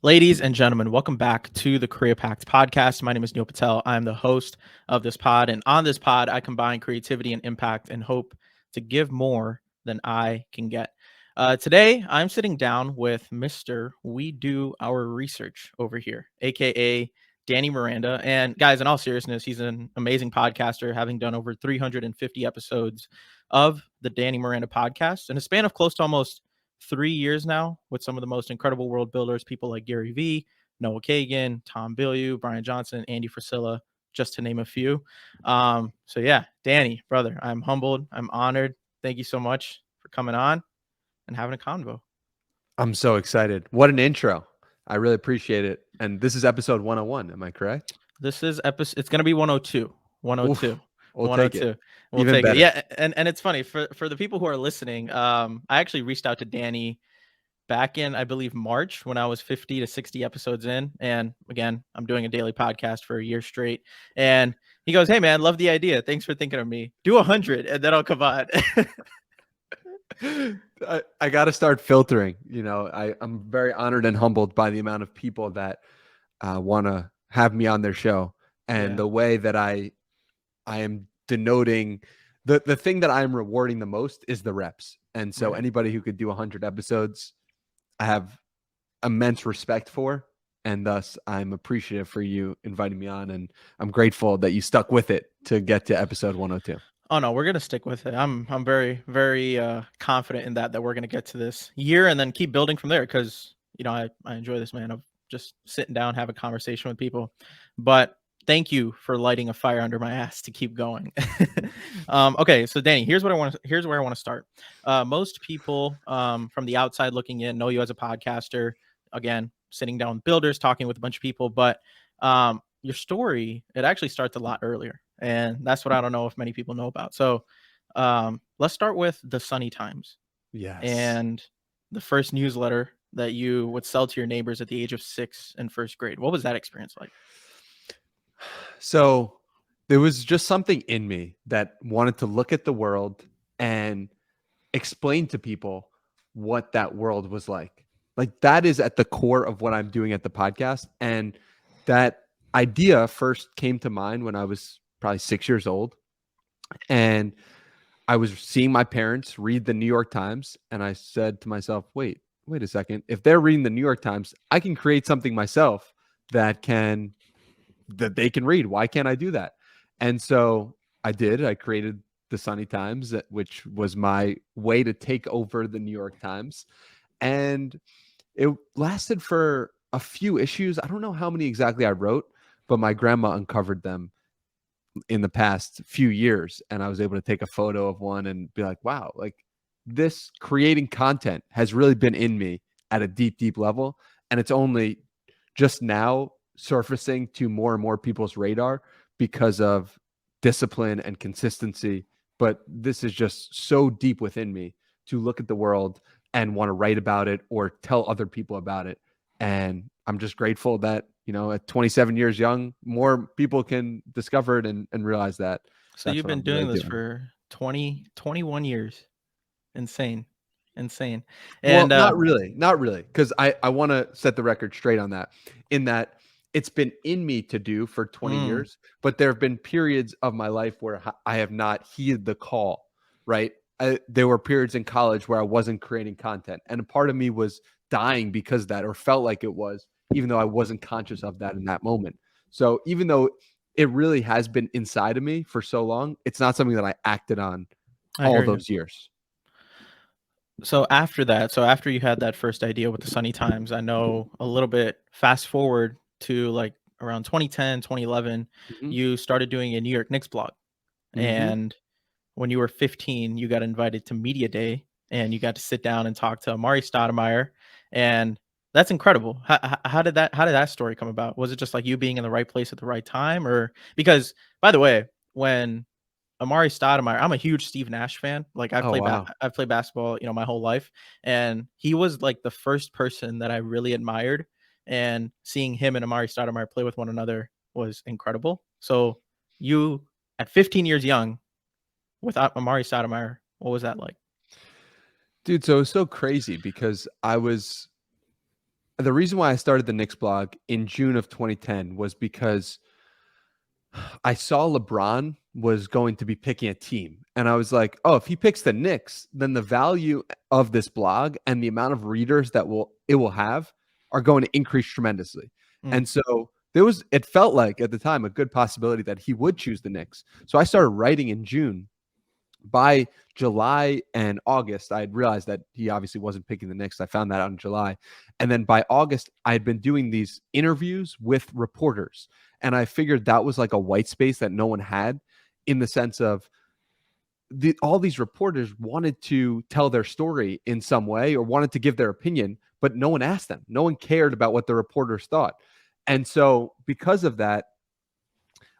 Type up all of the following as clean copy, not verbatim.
Ladies and gentlemen, welcome back to the CreaPact podcast. My name is Neel Patel. I'm the host of this pod. And on this pod, I combine creativity and impact and hope to give more than I can get. Today, I'm sitting down with Mr. We Do Our Research over here, aka Danny Miranda. And guys, in all seriousness, he's an amazing podcaster, having done over 350 episodes of the Danny Miranda podcast in a span of close to almost 3 years now, with some of the most incredible world builders, people like Gary Vee, Noah Kagan, Tom Bilyeu, Brian Johnson, Andy Frisella, just to name a few. So yeah, Danny, brother, I'm humbled. I'm honored. Thank you so much for coming on and having a convo. I'm so excited. What an intro. I really appreciate it. And this is episode 101. Am I correct? This is episode, it's going to be 102. 102. Oof, we'll take it. 102. We'll Even take it. better. Yeah. And it's funny for the people who are listening. I actually reached out to Danny back in, I believe, March, when I was 50 to 60 episodes in. And again, I'm doing a daily podcast for a year straight. And he goes, "Hey man, love the idea. Thanks for thinking of me. Do 100 and then I'll come on." I got to start filtering. I'm very honored and humbled by the amount of people that want to have me on their show, and the way that I am denoting the thing that I am rewarding the most is the reps. And so anybody who could do 100 episodes, I have immense respect for, and thus I'm appreciative for you inviting me on, and I'm grateful that you stuck with it to get to episode 102. Oh no, we're gonna stick with it. I'm very, very confident in that we're gonna get to this year and then keep building from there, because I enjoy this, man, of just sitting down, having a conversation with people. But thank you for lighting a fire under my ass to keep going. Okay, so Danny, here's where I want to start. Most people from the outside looking in know you as a podcaster. Again, sitting down with builders, talking with a bunch of people, but your story, it actually starts a lot earlier. And that's what I don't know if many people know about. So let's start with the Sunny Times. Yes. And the first newsletter that you would sell to your neighbors at the age of 6 in first grade. What was that experience like? So there was just something in me that wanted to look at the world and explain to people what that world was like. Like, that is at the core of what I'm doing at the podcast. And that idea first came to mind when I was probably 6 years old. And I was seeing my parents read the New York Times. And I said to myself, wait a second. If they're reading the New York Times, I can create something myself that they can read. Why can't I do that? And so I did. I created the Sunny Times, which was my way to take over the New York Times. And it lasted for a few issues. I don't know how many exactly I wrote, but my grandma uncovered them in the past few years. And I was able to take a photo of one and be like, wow, like, this creating content has really been in me at a deep, deep level. And it's only just now surfacing to more and more people's radar because of discipline and consistency. But this is just so deep within me to look at the world and want to write about it or tell other people about it. And I'm just grateful that, at 27 years young, more people can discover it and realize that. So you've been doing this for 21 years. Insane. And well, not really. Because I want to set the record straight on that, in that it's been in me to do for 20 years, but there have been periods of my life where I have not heeded the call, right? There were periods in college where I wasn't creating content, and a part of me was dying because of that, or felt like it was, even though I wasn't conscious of that in that moment. So even though it really has been inside of me for so long, it's not something that I acted on all those years. So after you had that first idea with the Sunny Times, I know a little bit, fast forward to like around 2010, 2011, you started doing a New York Knicks blog. And when you were 15, you got invited to Media Day and you got to sit down and talk to Amari Stoudemire. And that's incredible. How did that story come about? Was it just like you being in the right place at the right time? Or because, by the way, when Amari Stoudemire, I'm a huge Steve Nash fan. Like I've played basketball, my whole life, and he was like the first person that I really admired. And seeing him and Amari Stoudemire play with one another was incredible. So you, at 15 years young, without Amari Stoudemire, what was that like? Dude, so it was so crazy because I was the reason why I started the Knicks blog in June of 2010 was because I saw LeBron was going to be picking a team. And I was like, oh, if he picks the Knicks, then the value of this blog and the amount of readers that it will have are going to increase tremendously. And so it felt like at the time a good possibility that he would choose the Knicks. So I started writing in June. By July and August, I had realized that he obviously wasn't picking the Knicks. I found that out in July. And then by August, I had been doing these interviews with reporters. And I figured that was like a white space that no one had, in the sense of all these reporters wanted to tell their story in some way or wanted to give their opinion, but no one asked them. No one cared about what the reporters thought. And so because of that,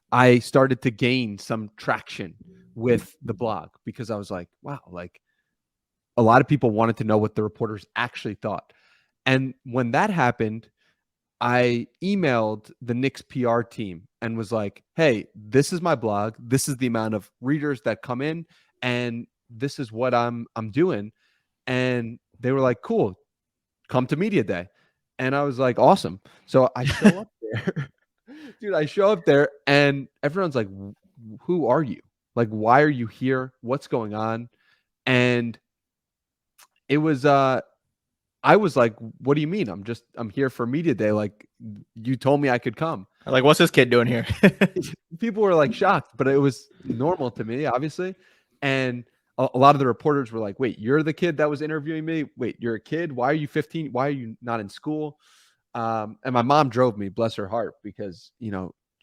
I started to gain some traction with the blog, because I was like, wow, like a lot of people wanted to know what the reporters actually thought. And when that happened, I emailed the Knicks PR team and was like, hey, this is my blog. This is the amount of readers that come in, and this is what I'm doing. And they were like, cool, come to media day. And I was like, awesome. So I show up there. Dude, I show up there and everyone's like, who are you? Like, why are you here? What's going on? And it was I was like, what do you mean? I'm here for media day. Like, you told me I could come. Like, what's this kid doing here? People were like shocked, but it was normal to me, obviously. And a lot of the reporters were like, wait, you're the kid that was interviewing me? Wait, you're a kid? Why are you 15? Why are you not in school? And my mom drove me, bless her heart, because,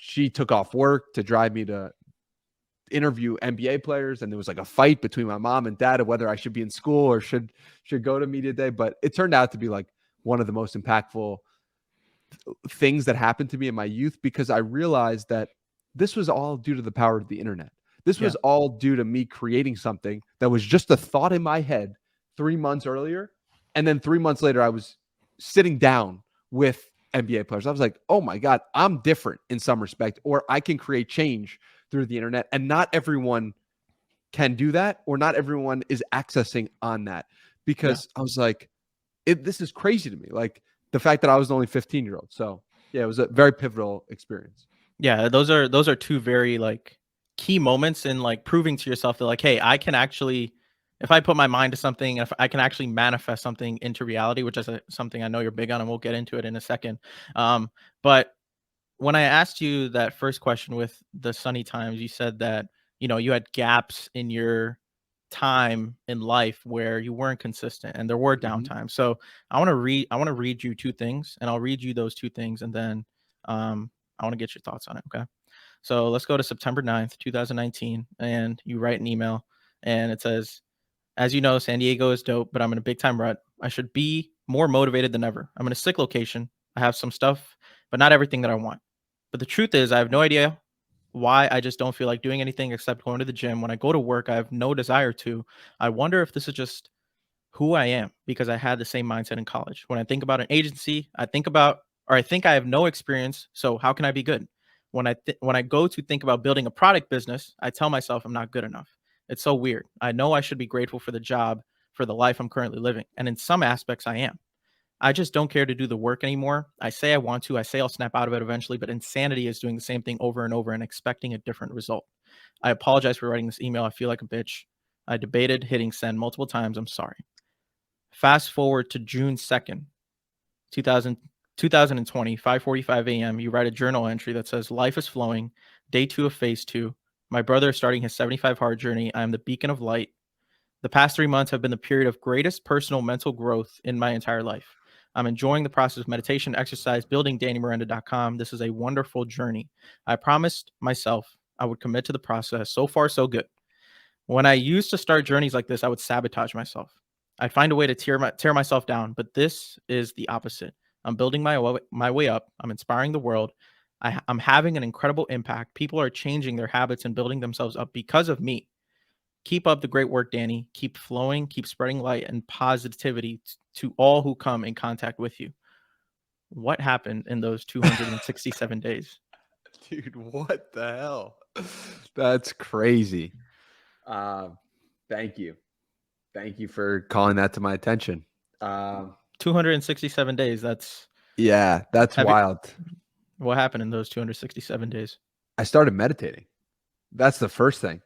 she took off work to drive me to interview NBA players. And there was like a fight between my mom and dad of whether I should be in school or should go to media day. But it turned out to be like one of the most impactful things that happened to me in my youth, because I realized that this was all due to the power of the internet. This was all due to me creating something that was just a thought in my head 3 months earlier. And then 3 months later, I was sitting down with NBA players. I was like, oh my God, I'm different in some respect, or I can create change through the internet. And not everyone can do that, or not everyone is accessing on that, because I was like, this is crazy to me. Like, the fact that I was the only 15-year-old. So yeah, it was a very pivotal experience. Yeah, those are two very like key moments in like proving to yourself that like, hey, I can actually, if I put my mind to something, if I can actually manifest something into reality, which is something I know you're big on, and we'll get into it in a second. But when I asked you that first question with the sunny times, you said that, you had gaps in your time in life where you weren't consistent and there were downtime. So I want to read you two things, and I'll read you those two things, and then I want to get your thoughts on it. Okay. So let's go to September 9th, 2019. And you write an email, and it says, as you know, San Diego is dope, but I'm in a big time rut. I should be more motivated than ever. I'm in a sick location. I have some stuff, but not everything that I want. But the truth is, I have no idea why. I just don't feel like doing anything except going to the gym. When I go to work, I have no desire to. I wonder if this is just who I am because I had the same mindset in college. When I think about an agency, I think I have no experience. So how can I be good? When I go to think about building a product business, I tell myself I'm not good enough. It's so weird. I know I should be grateful for the job, for the life I'm currently living. And in some aspects, I am. I just don't care to do the work anymore. I say I want to. I say I'll snap out of it eventually, but insanity is doing the same thing over and over and expecting a different result. I apologize for writing this email. I feel like a bitch. I debated hitting send multiple times. I'm sorry. Fast forward to June 2nd, 2000, 2020, 5:45 a.m. You write a journal entry that says, life is flowing. Day 2 of phase 2. My brother is starting his 75 hard journey. I am the beacon of light. The past 3 months have been the period of greatest personal mental growth in my entire life. I'm enjoying the process of meditation, exercise, building DannyMiranda.com. This is a wonderful journey. I promised myself I would commit to the process. So far, so good. When I used to start journeys like this, I would sabotage myself. I'd find a way to tear myself down, but this is the opposite. I'm building my way up. I'm inspiring the world. I'm having an incredible impact. People are changing their habits and building themselves up because of me. Keep up the great work, Danny. Keep flowing, keep spreading light and positivity to all who come in contact with you. What happened in those 267 days? Dude, what the hell? That's crazy. Thank you. Thank you for calling that to my attention. 267 days. That's Yeah, that's have you, wild. what happened in those 267 days? I started meditating. That's the first thing.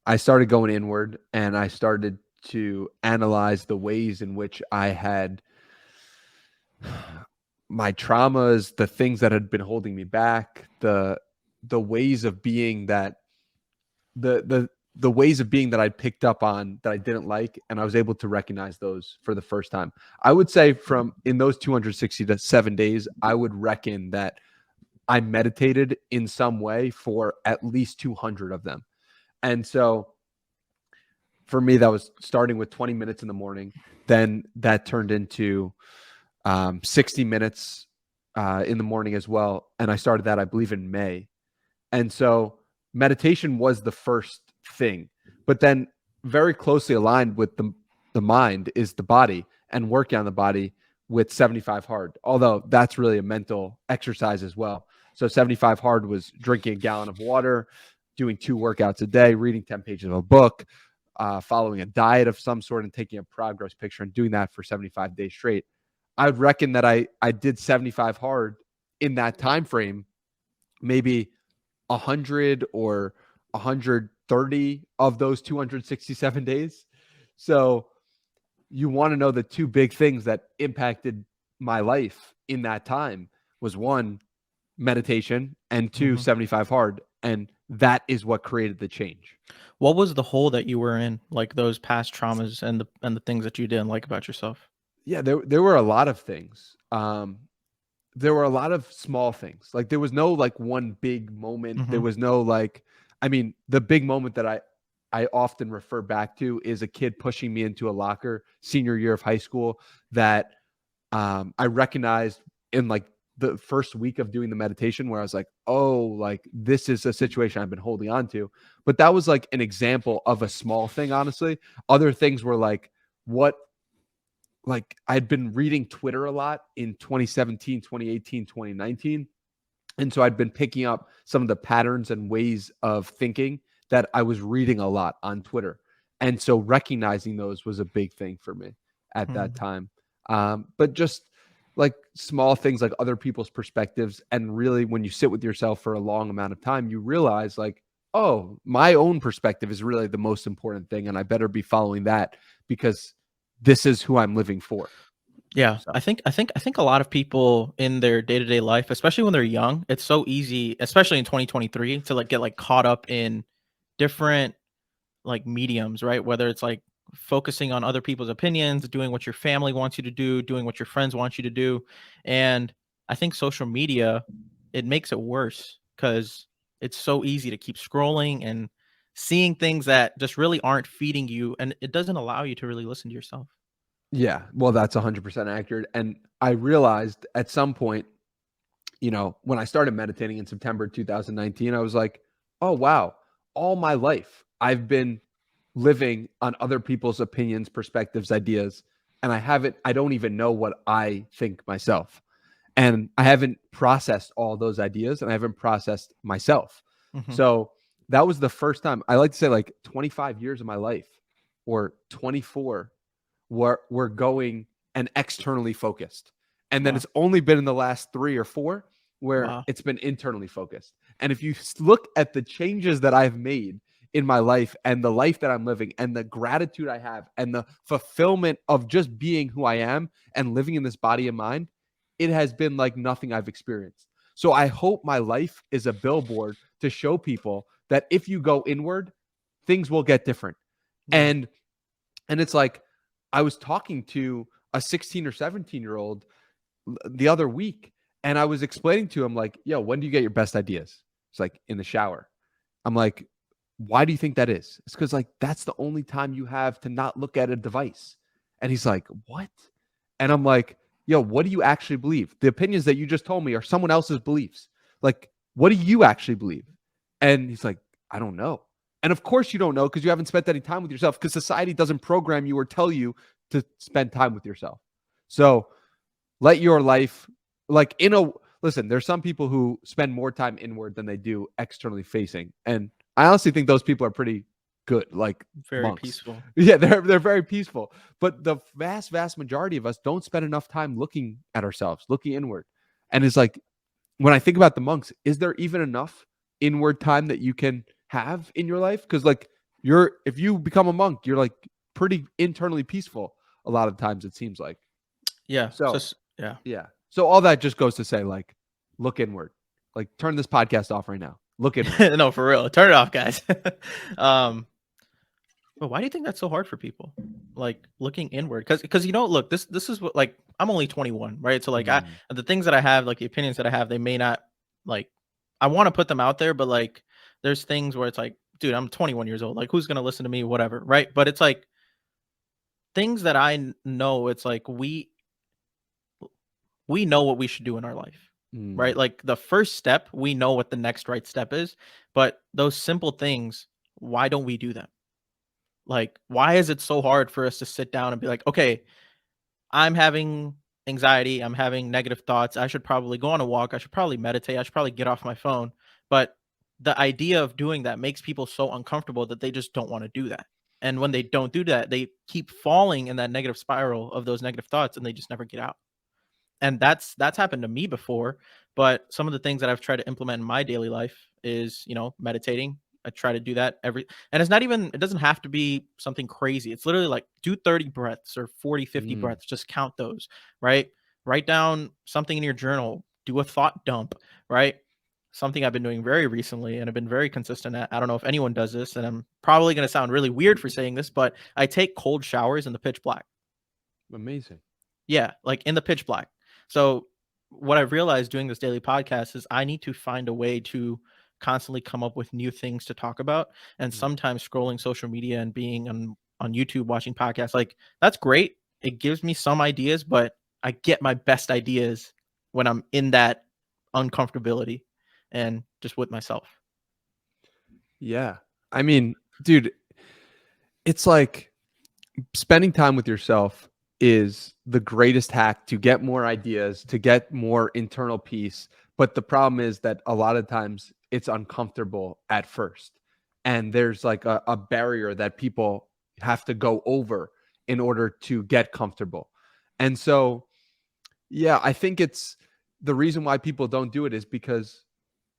I started going inward and I started to analyze the ways in which I had my traumas, the things that had been holding me back, the ways of being that the ways of being that I'd picked up on that I didn't like, and I was able to recognize those for the first time. I would say from in those 267 days, I would reckon that I meditated in some way for at least 200 of them. And so for me, that was starting with 20 minutes in the morning. Then that turned into 60 minutes in the morning as well. And I started that, I believe, in May. And so meditation was the first thing. But then very closely aligned with the mind is the body, and working on the body with 75 hard. Although that's really a mental exercise as well. So 75 hard was drinking a gallon of water, doing 2 workouts a day, reading 10 pages of a book, following a diet of some sort, and taking a progress picture, and doing that for 75 days straight. I would reckon that I did 75 hard in that time frame, maybe 100 or 130 of those 267 days. So you want to know the 2 big things that impacted my life in that time was 1, meditation, and 2, 75 hard. And that is what created the change. What was the hole that you were in, like those past traumas and the things that you didn't like about yourself? Yeah, there were a lot of things. There were a lot of small things. Like there was no like one big moment. There was no like, I mean, the big moment that I often refer back to is a kid pushing me into a locker senior year of high school that I recognized in like the first week of doing the meditation, where I was like, oh, like this is a situation I've been holding on to. But that was like an example of a small thing, honestly. Other things were like I'd been reading Twitter a lot in 2017, 2018, 2019. And so I'd been picking up some of the patterns and ways of thinking that I was reading a lot on Twitter. And so recognizing those was a big thing for me at that time. But just like small things like other people's perspectives. And really, when you sit with yourself for a long amount of time, you realize like, oh, my own perspective is really the most important thing. And I better be following that because this is who I'm living for. Yeah, so. I think a lot of people in their day-to-day life, especially when they're young, it's so easy, especially in 2023, to like get like caught up in different like mediums, right? Whether it's like focusing on other people's opinions, doing what your family wants you to do, doing what your friends want you to do. And I think social media, it makes it worse because it's so easy to keep scrolling and seeing things that just really aren't feeding you, and it doesn't allow you to really listen to yourself. Yeah, well, that's 100% accurate. And I realized at some point, you know, when I started meditating in September 2019, I was like, oh, wow, all my life I've been living on other people's opinions, perspectives, ideas, and I don't even know what I think myself. And I haven't processed all those ideas, and I haven't processed myself. So that was the first time. I like to say like 25 years of my life or 24 were going and externally focused. And then it's only been in the last 3 or 4 where it's been internally focused. And if you look at the changes that I've made in my life and the life that I'm living and the gratitude I have and the fulfillment of just being who I am and living in this body and mind, it has been like nothing I've experienced. So I hope my life is a billboard to show people that if you go inward, things will get different. And it's like, I was talking to a 16 or 17-year-old the other week, and I was explaining to him like, yo, when do you get your best ideas? It's like in the shower. I'm like, why do you think that is? It's because like, that's the only time you have to not look at a device. And he's like, what? And I'm like, yo, what do you actually believe? The opinions that you just told me are someone else's beliefs. Like, what do you actually believe? And he's like, I don't know. And of course you don't know because you haven't spent any time with yourself because society doesn't program you or tell you to spend time with yourself. So let your life listen, there's some people who spend more time inward than they do externally facing. And I honestly think those people are pretty good, like Very monks. peaceful. Yeah, they're very peaceful. But the vast majority of us don't spend enough time looking at ourselves, looking inward. And it's like, when I think about the monks, is there even enough inward time that you can have in your life? Because like if you become a monk, you're like pretty internally peaceful a lot of times, it seems like. Yeah. So Yeah. yeah. So all that just goes to say, like, look inward. Like, turn this podcast off right now. Look inward. No, for real. Turn it off, guys. But why do you think that's so hard for people? Like looking inward, because look, this is what, like, I'm only 21, right? So like the things that I have, like the opinions that I have, they may not, like, I want to put them out there, but like there's things where it's like, dude, I'm 21 years old. Like, who's gonna listen to me? Whatever, right? But it's like things that I know. It's like we know what we should do in our life, right? Like the first step, we know what the next right step is, but those simple things, why don't we do them? Like, why is it so hard for us to sit down and be like, okay, I'm having anxiety, I'm having negative thoughts, I should probably go on a walk, I should probably meditate, I should probably get off my phone. But the idea of doing that makes people so uncomfortable that they just don't want to do that. And when they don't do that, they keep falling in that negative spiral of those negative thoughts and they just never get out. And that's happened to me before. But some of the things that I've tried to implement in my daily life is, meditating. I try to do that and it's not even, it doesn't have to be something crazy. It's literally like do 30 breaths or 40, 50 breaths. Just count those, right? Write down something in your journal, do a thought dump, right? Something I've been doing very recently and I've been very consistent at. I don't know if anyone does this, and I'm probably going to sound really weird for saying this, but I take cold showers in the pitch black. Amazing. Yeah, like in the pitch black. So what I've realized doing this daily podcast is I need to find a way to constantly come up with new things to talk about. And sometimes scrolling social media and being on YouTube watching podcasts, like, that's great. It gives me some ideas, but I get my best ideas when I'm in that uncomfortability and just with myself. Yeah. I mean, dude, it's like spending time with yourself is the greatest hack to get more ideas, to get more internal peace. But the problem is that a lot of times it's uncomfortable at first. And there's like a barrier that people have to go over in order to get comfortable. And so, yeah, I think it's the reason why people don't do it is because,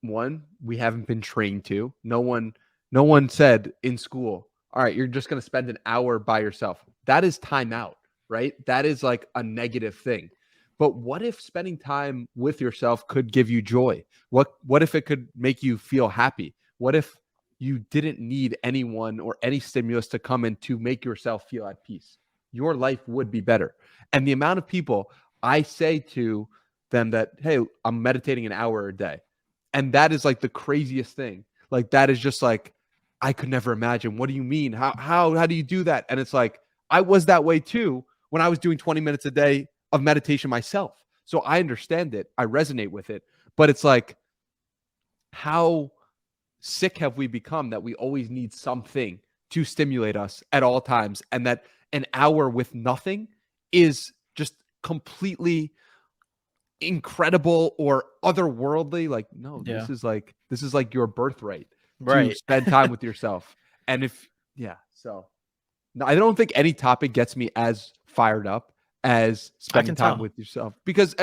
one, we haven't been trained to. No one said in school, all right, you're just going to spend an hour by yourself. That is time out, right? That is like a negative thing. But what if spending time with yourself could give you joy? What if it could make you feel happy? What if you didn't need anyone or any stimulus to come in to make yourself feel at peace? Your life would be better. And the amount of people I say to them that, hey, I'm meditating an hour a day. And that is like the craziest thing. Like, that is just like, I could never imagine. What do you mean? How do you do that? And it's like, I was that way too when I was doing 20 minutes a day of meditation myself. So I understand it. I resonate with it. But it's like, how sick have we become that we always need something to stimulate us at all times, and that an hour with nothing is just completely incredible or otherworldly? Like, no, Yeah. this is like your birthright to Right. spend time with yourself. And so no, I don't think any topic gets me as fired up as spending time with yourself, because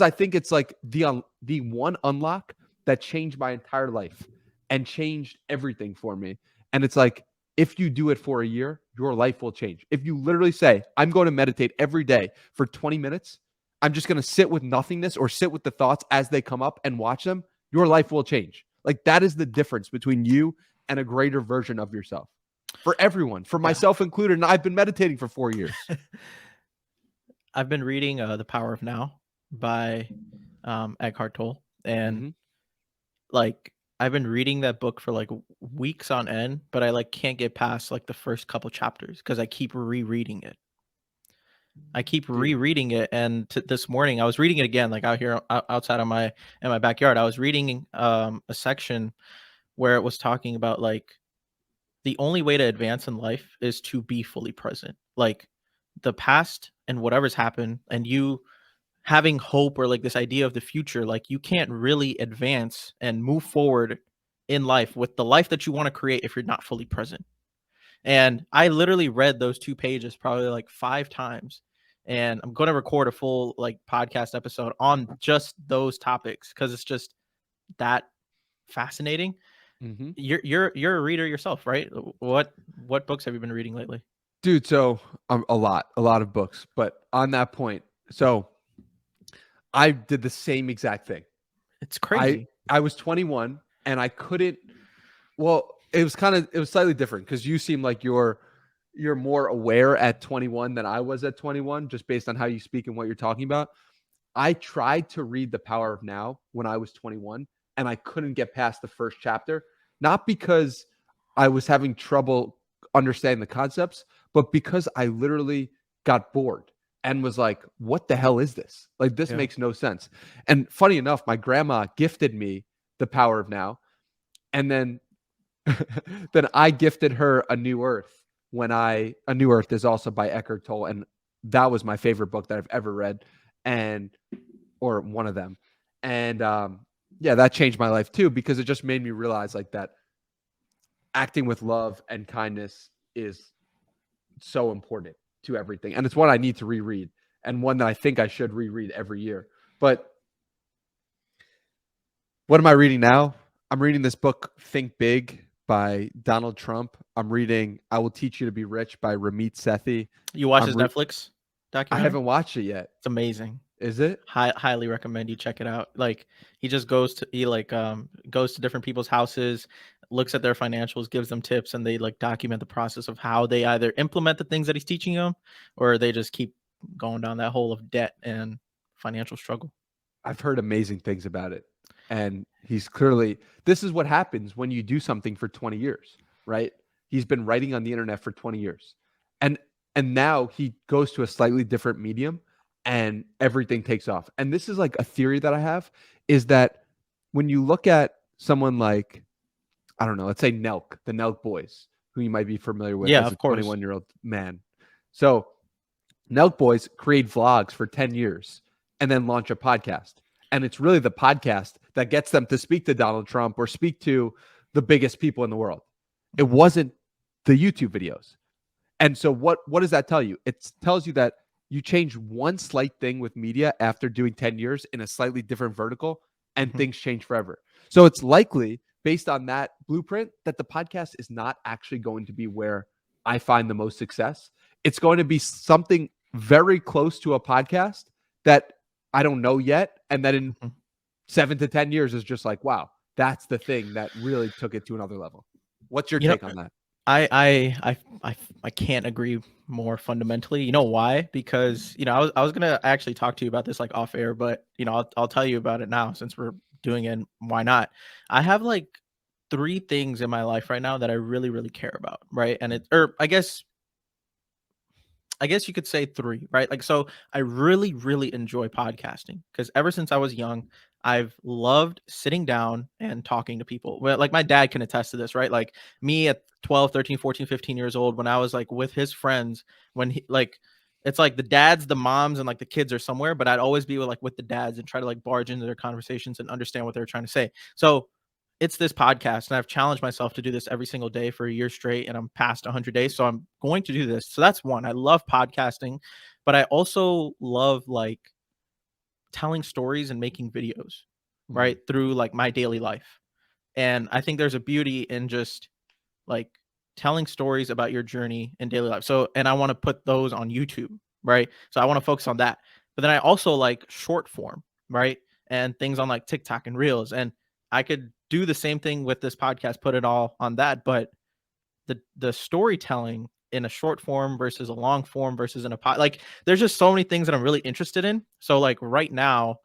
I think it's like the one unlock that changed my entire life and changed everything for me. And it's like, if you do it for a year, your life will change. If you literally say, I'm going to meditate every day for 20 minutes, I'm just going to sit with nothingness or sit with the thoughts as they come up and watch them, your life will change. Like, that is the difference between you and a greater version of yourself. For everyone, for myself included, and I've been meditating for 4 years. I've been reading The Power of Now by Eckhart Tolle. And like, I've been reading that book for like weeks on end, but I like can't get past like the first couple chapters because I keep rereading it. And this morning I was reading it again, like out here outside in my backyard. I was reading a section where it was talking about like the only way to advance in life is to be fully present. Like, the past and whatever's happened, and you having hope or like this idea of the future, like, you can't really advance and move forward in life with the life that you want to create if you're not fully present. And I literally read those 2 pages probably like 5 times. And I'm going to record a full like podcast episode on just those topics because it's just that fascinating. Mm-hmm. You're a reader yourself, right? What books have you been reading lately? Dude, so a lot of books. But on that point, so I did the same exact thing. It's crazy. I was 21 and I couldn't. Well, it was slightly different because you seem like you're more aware at 21 than I was at 21, just based on how you speak and what you're talking about. I tried to read The Power of Now when I was 21, and I couldn't get past the first chapter, not because I was having trouble understanding the concepts, but because I literally got bored and was like, what the hell is this? Like, this makes no sense. And funny enough, my grandma gifted me The Power of Now, and then I gifted her A New Earth A New Earth is also by Eckhart Tolle, and that was my favorite book that I've ever read, or one of them. And yeah, that changed my life too, because it just made me realize like that acting with love and kindness is so important to everything. And it's one I need to reread, and one that I think I should reread every year. But what am I reading now? I'm reading this book, Think Big, by Donald Trump. I'm reading I Will Teach You to Be Rich by Ramit Sethi. You watch his Netflix I documentary? haven't watched it yet. It's amazing. Is it? Highly recommend you check it out. Like he just goes to goes to different people's houses, looks at their financials, gives them tips, and they like document the process of how they either implement the things that he's teaching them, or they just keep going down that hole of debt and financial struggle. I've heard amazing things about it. And he's clearly, this is what happens when you do something for 20 years, right? He's been writing on the internet for 20 years. And now he goes to a slightly different medium and everything takes off. And this is like a theory that I have, is that when you look at someone like, I don't know, let's say Nelk, the Nelk Boys, who you might be familiar with as a 21-year-old man. So Nelk Boys create vlogs for 10 years and then launch a podcast. And it's really the podcast that gets them to speak to Donald Trump or speak to the biggest people in the world. It wasn't the YouTube videos. And so what does that tell you? It tells you that you change one slight thing with media after doing 10 years in a slightly different vertical, and things change forever. So it's likely, based on that blueprint, that the podcast is not actually going to be where I find the most success. It's going to be something very close to a podcast that I don't know yet. And that in 7 to 10 years is just like, wow, that's the thing that really took it to another level. What's your take on that? I can't agree more fundamentally. You know why? Because, I was going to actually talk to you about this like off air, but I'll tell you about it now since we're doing it. And why not? I have like 3 things in my life right now that I really, really care about. Right. And I guess you could say 3, right? Like, so I really, really enjoy podcasting because ever since I was young, I've loved sitting down and talking to people. Well, like my dad can attest to this, right? Like me at 12, 13, 14, 15 years old, when I was like with his friends, when he like, it's like the dads, the moms, and like the kids are somewhere, but I'd always be with the dads and try to like barge into their conversations and understand what they're trying to say. So it's this podcast, and I've challenged myself to do this every single day for a year straight, and I'm past 100 days, so I'm going to do this. So that's one. I love podcasting, but I also love like telling stories and making videos, right, through like my daily life. And I think there's a beauty in just like telling stories about your journey in daily life. So, and I want to put those on YouTube, right? So I want to focus on that. But then I also like short form, right? And things on like TikTok and Reels. And I could do the same thing with this podcast, put it all on that. But the storytelling in a short form versus a long form versus in a pod, like there's just so many things that I'm really interested in. So like right now,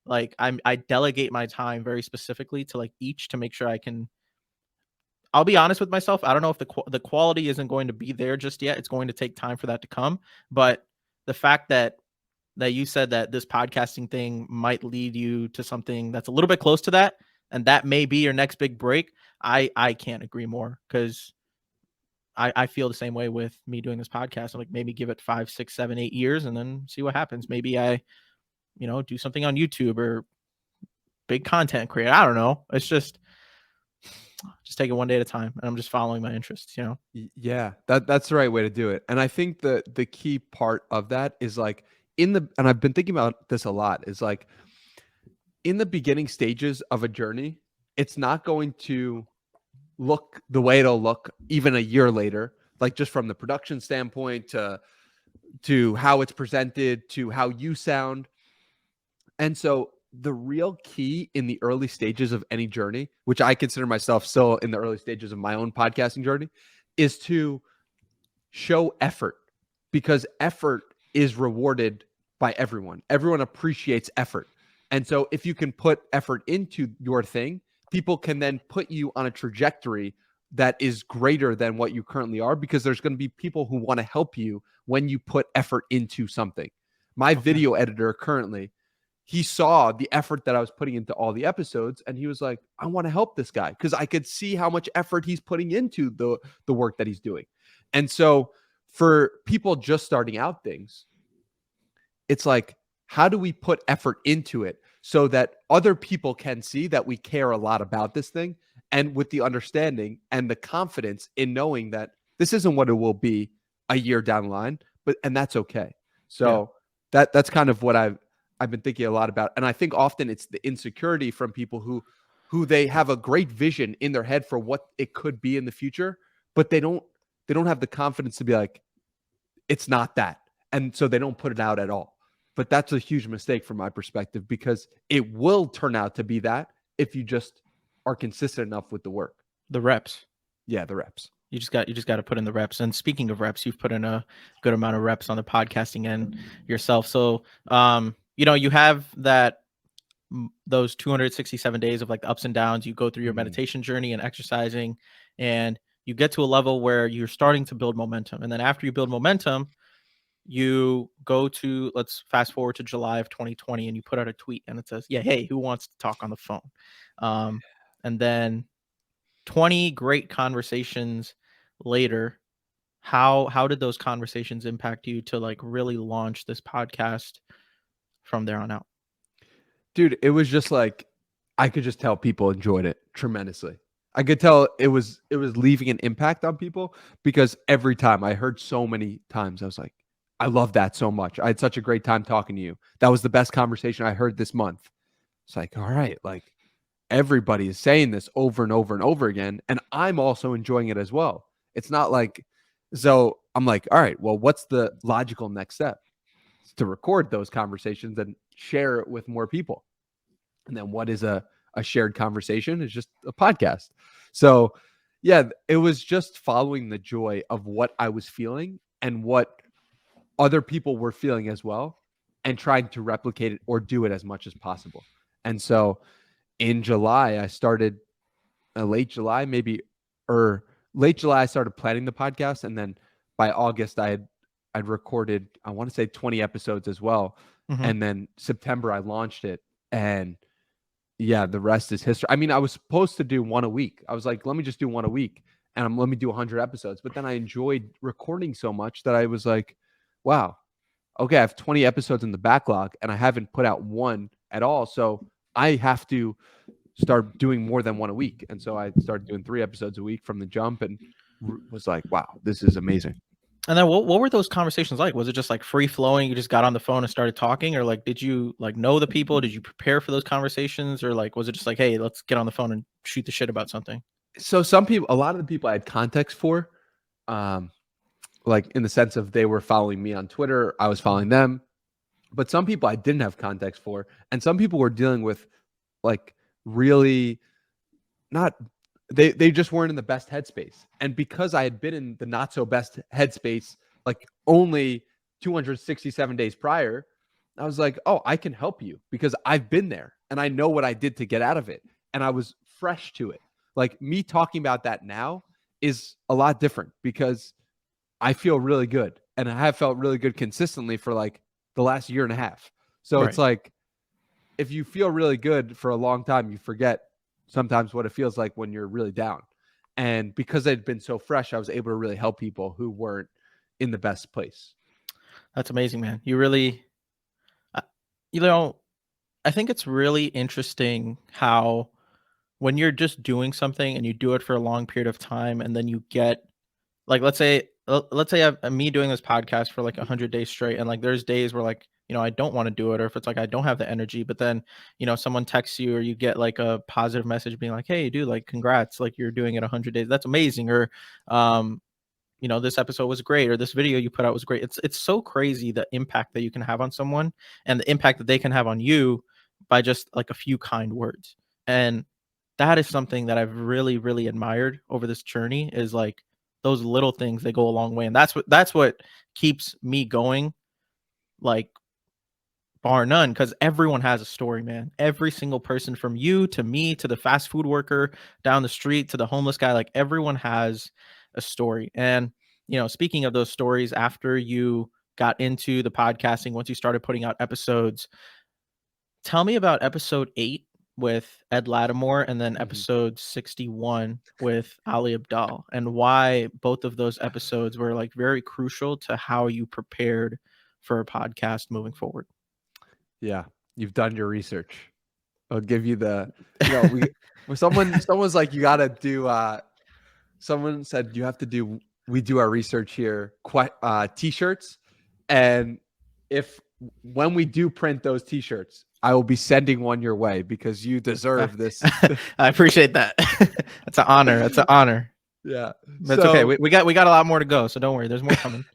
like I delegate my time very specifically to like each to make sure I'll be honest with myself. I don't know if the quality isn't going to be there just yet. It's going to take time for that to come. But the fact that you said that this podcasting thing might lead you to something that's a little bit close to that, and that may be your next big break, I can't agree more, because I feel the same way with me doing this podcast. I'm like, maybe give it 5, 6, 7, 8 years and then see what happens. Maybe I, do something on YouTube or big content creator. I don't know. It's just just take it one day at a time, and I'm just following my interests, you know? Yeah, that's the right way to do it. And I think the key part of that is like and I've been thinking about this a lot, is like in the beginning stages of a journey, it's not going to look the way it'll look even a year later, like just from the production standpoint to how it's presented to how you sound. And so the real key in the early stages of any journey, which I consider myself still in the early stages of my own podcasting journey, is to show effort, because effort is rewarded by everyone. Everyone appreciates effort. And so if you can put effort into your thing, people can then put you on a trajectory that is greater than what you currently are, because there's going to be people who want to help you when you put effort into something. My video editor currently, he saw the effort that I was putting into all the episodes, and he was like, I want to help this guy because I could see how much effort he's putting into the work that he's doing. And so for people just starting out things, it's like, how do we put effort into it so that other people can see that we care a lot about this thing, and with the understanding and the confidence in knowing that this isn't what it will be a year down the line, and that's okay. So that's kind of what I've been thinking a lot about. And I think often it's the insecurity from people who they have a great vision in their head for what it could be in the future, but they don't have the confidence to be like, it's not that. And so they don't put it out at all. But that's a huge mistake from my perspective, because it will turn out to be that if you just are consistent enough with the work. The reps. Yeah, the reps. You just got to put in the reps. And speaking of reps, you've put in a good amount of reps on the podcasting end yourself. So, you know, you have those 267 days of like the ups and downs. You go through your meditation journey and exercising, and you get to a level where you're starting to build momentum. And then after you build momentum, you go to, let's fast forward to July of 2020, and you put out a tweet and it says, yeah, hey, who wants to talk on the phone? And then 20 great conversations later, how did those conversations impact you to like really launch this podcast from there on out? Dude, it was just like, I could just tell people enjoyed it tremendously. I could tell it was leaving an impact on people, because every time I heard so many times, I was like, I love that so much. I had such a great time talking to you. That was the best conversation I heard this month. It's like, all right, like everybody is saying this over and over and over again, and I'm also enjoying it as well. It's not like, so I'm like, all right, well, what's the logical next step? It's to record those conversations and share it with more people. And then what is a shared conversation? It's just a podcast. So yeah, it was just following the joy of what I was feeling and what other people were feeling as well, and trying to replicate it or do it as much as possible. And so in July, I started late July, I started planning the podcast. And then by August, I'd recorded, I want to say 20 episodes as well. And then September, I launched it. And yeah, the rest is history. I mean, I was supposed to do one a week. I was like, let me just do one a week, and let me do 100 episodes. But then I enjoyed recording so much that I was like, wow, okay, I have 20 episodes in the backlog and I haven't put out one at all. So I have to start doing more than one a week. And so I started doing 3 episodes a week from the jump, and was like, wow, this is amazing. And then what were those conversations like? Was it just like free flowing? You just got on the phone and started talking, or like, did you like know the people? Did you prepare for those conversations, or like, was it just like, hey, let's get on the phone and shoot the shit about something? So a lot of the people I had context for, like in the sense of they were following me on Twitter, I was following them. But some people I didn't have context for, and some people were dealing with like really not, they just weren't in the best headspace. And because I had been in the not so best headspace like only 267 days prior, I was like, oh, I can help you because I've been there and I know what I did to get out of it. And I was fresh to it. Like, me talking about that now is a lot different because I feel really good, and I have felt really good consistently for like the last year and a half. So It's like, if you feel really good for a long time, you forget sometimes what it feels like when you're really down. And because I'd been so fresh, I was able to really help people who weren't in the best place. That's amazing, man. You really, you know, I think it's really interesting how when you're just doing something and you do it for a long period of time, and then you get like, let's say I've me doing this podcast for like 100 days straight, and like there's days where like, I don't want to do it, or if it's like I don't have the energy, but then, someone texts you or you get like a positive message being like, "Hey, dude, like congrats, like you're doing it 100 days. That's amazing." Or um this episode was great, or this video you put out was great. It's so crazy the impact that you can have on someone, and the impact that they can have on you by just like a few kind words. And that is something that I've really, really admired over this journey, is like those little things, they go a long way. And that's what keeps me going, like bar none, because everyone has a story, man. Every single person, from you to me to the fast food worker down the street to the homeless guy, like everyone has a story. And speaking of those stories, after you got into the podcasting, once you started putting out episodes, tell me about episode 8 with Ed Lattimore, and then Mhm. episode 61 with Ali Abdal, and why both of those episodes were like very crucial to how you prepared for a podcast moving forward. Yeah, you've done your research. I'll give you the, when someone's like, you gotta do. Someone said you have to do. We do our research here. T-shirts, and when we do print those T-shirts, I will be sending one your way because you deserve this. I appreciate that. That's an honor. That's an honor. Yeah, That's okay. We got a lot more to go, so don't worry. There's more coming.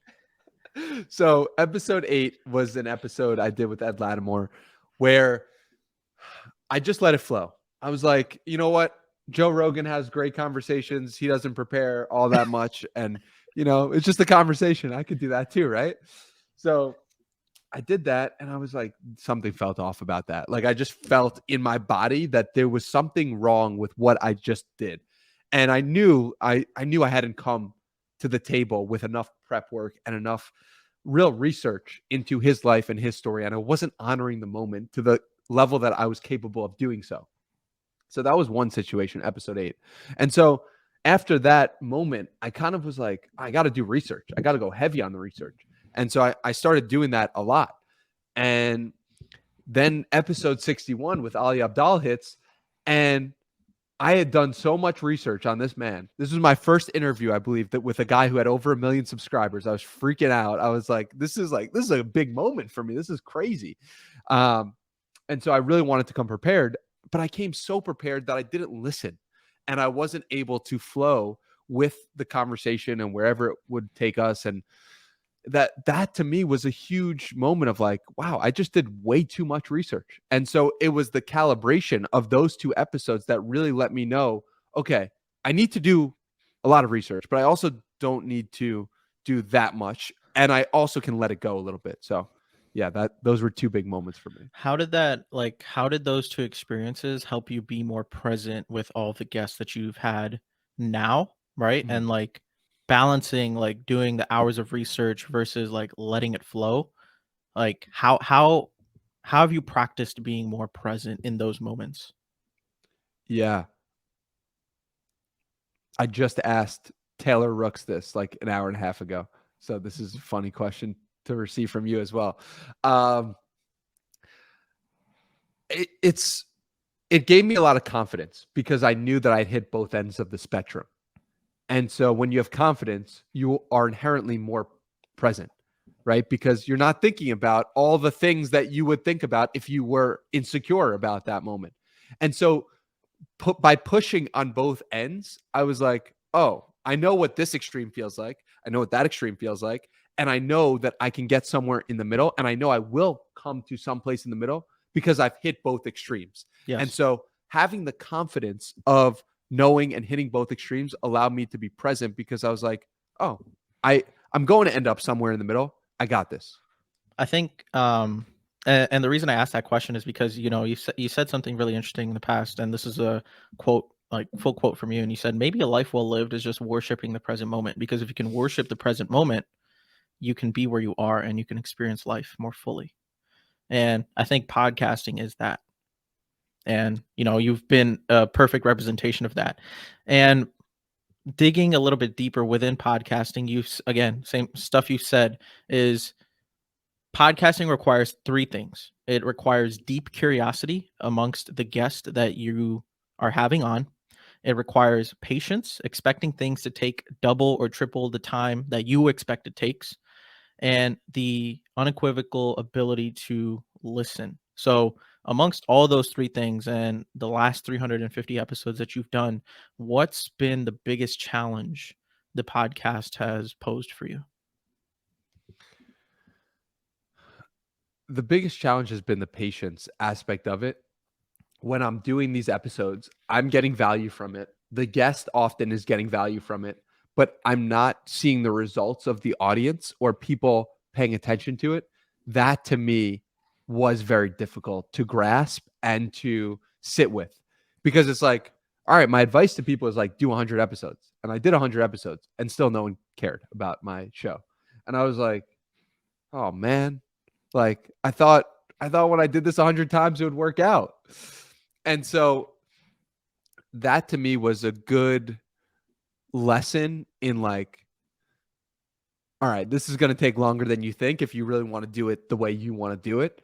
So episode 8 was an episode I did with Ed Lattimore where I just let it flow. I was like, you know what? Joe Rogan has great conversations. He doesn't prepare all that much. And, it's just a conversation. I could do that too, right? So I did that, and I was like, something felt off about that. Like, I just felt in my body that there was something wrong with what I just did. And I knew I hadn't come to the table with enough prep work and enough real research into his life and his story. And I wasn't honoring the moment to the level that I was capable of doing so. So that was one situation, episode 8. And so after that moment, I kind of was like, I got to do research. I got to go heavy on the research. And so I started doing that a lot. And then episode 61 with Ali Abdal hits, and I had done so much research on this man. This was my first interview, I believe, that with a guy who had over 1 million subscribers. I was freaking out. I was like, this is a big moment for me. This is crazy. And so I really wanted to come prepared, but I came so prepared that I didn't listen, and I wasn't able to flow with the conversation and wherever it would take us. And that to me was a huge moment of like, wow, I just did way too much research. And so it was the calibration of those 2 episodes that really let me know, okay, I need to do a lot of research, but I also don't need to do that much. And I also can let it go a little bit. So yeah, those were 2 big moments for me. How did those 2 experiences help you be more present with all the guests that you've had now, right? Mhm. And like balancing like doing the hours of research versus like letting it flow. Like how have you practiced being more present in those moments? Yeah. I just asked Taylor Rooks this like an hour and a half ago. So this is a funny question to receive from you as well. It gave me a lot of confidence because I knew that I'd hit both ends of the spectrum. And so when you have confidence, you are inherently more present, right? Because you're not thinking about all the things that you would think about if you were insecure about that moment. And so by pushing on both ends, I was like, oh, I know what this extreme feels like. I know what that extreme feels like. And I know that I can get somewhere in the middle. And I know I will come to some place in the middle because I've hit both extremes. Yes. And so having the confidence of knowing and hitting both extremes allowed me to be present because I was like, oh, I'm going to end up somewhere in the middle. I got this. I think and the reason I asked that question is because you said something really interesting in the past, and this is a quote, like full quote from you, and you said maybe a life well lived is just worshiping the present moment, because if you can worship the present moment, you can be where you are and you can experience life more fully. And I think podcasting is that. And you've been a perfect representation of that. And digging a little bit deeper within podcasting, again, same stuff you said, is podcasting requires 3 things. It requires deep curiosity amongst the guest that you are having on. It requires patience, expecting things to take double or triple the time that you expect it takes, and the unequivocal ability to listen. So, amongst all those three things and the last 350 episodes that you've done, what's been the biggest challenge the podcast has posed for you? The biggest challenge has been the patience aspect of it. When I'm doing these episodes, I'm getting value from it. The guest often is getting value from it, but I'm not seeing the results of the audience or people paying attention to it. That to me was very difficult to grasp and to sit with, because it's like, all right, my advice to people is like, do 100 episodes. And I did 100 episodes and still no one cared about my show. And I was like, oh man, like I thought when I did this 100 times it would work out. And so that to me was a good lesson in like, all right, this is going to take longer than you think if you really want to do it the way you want to do it.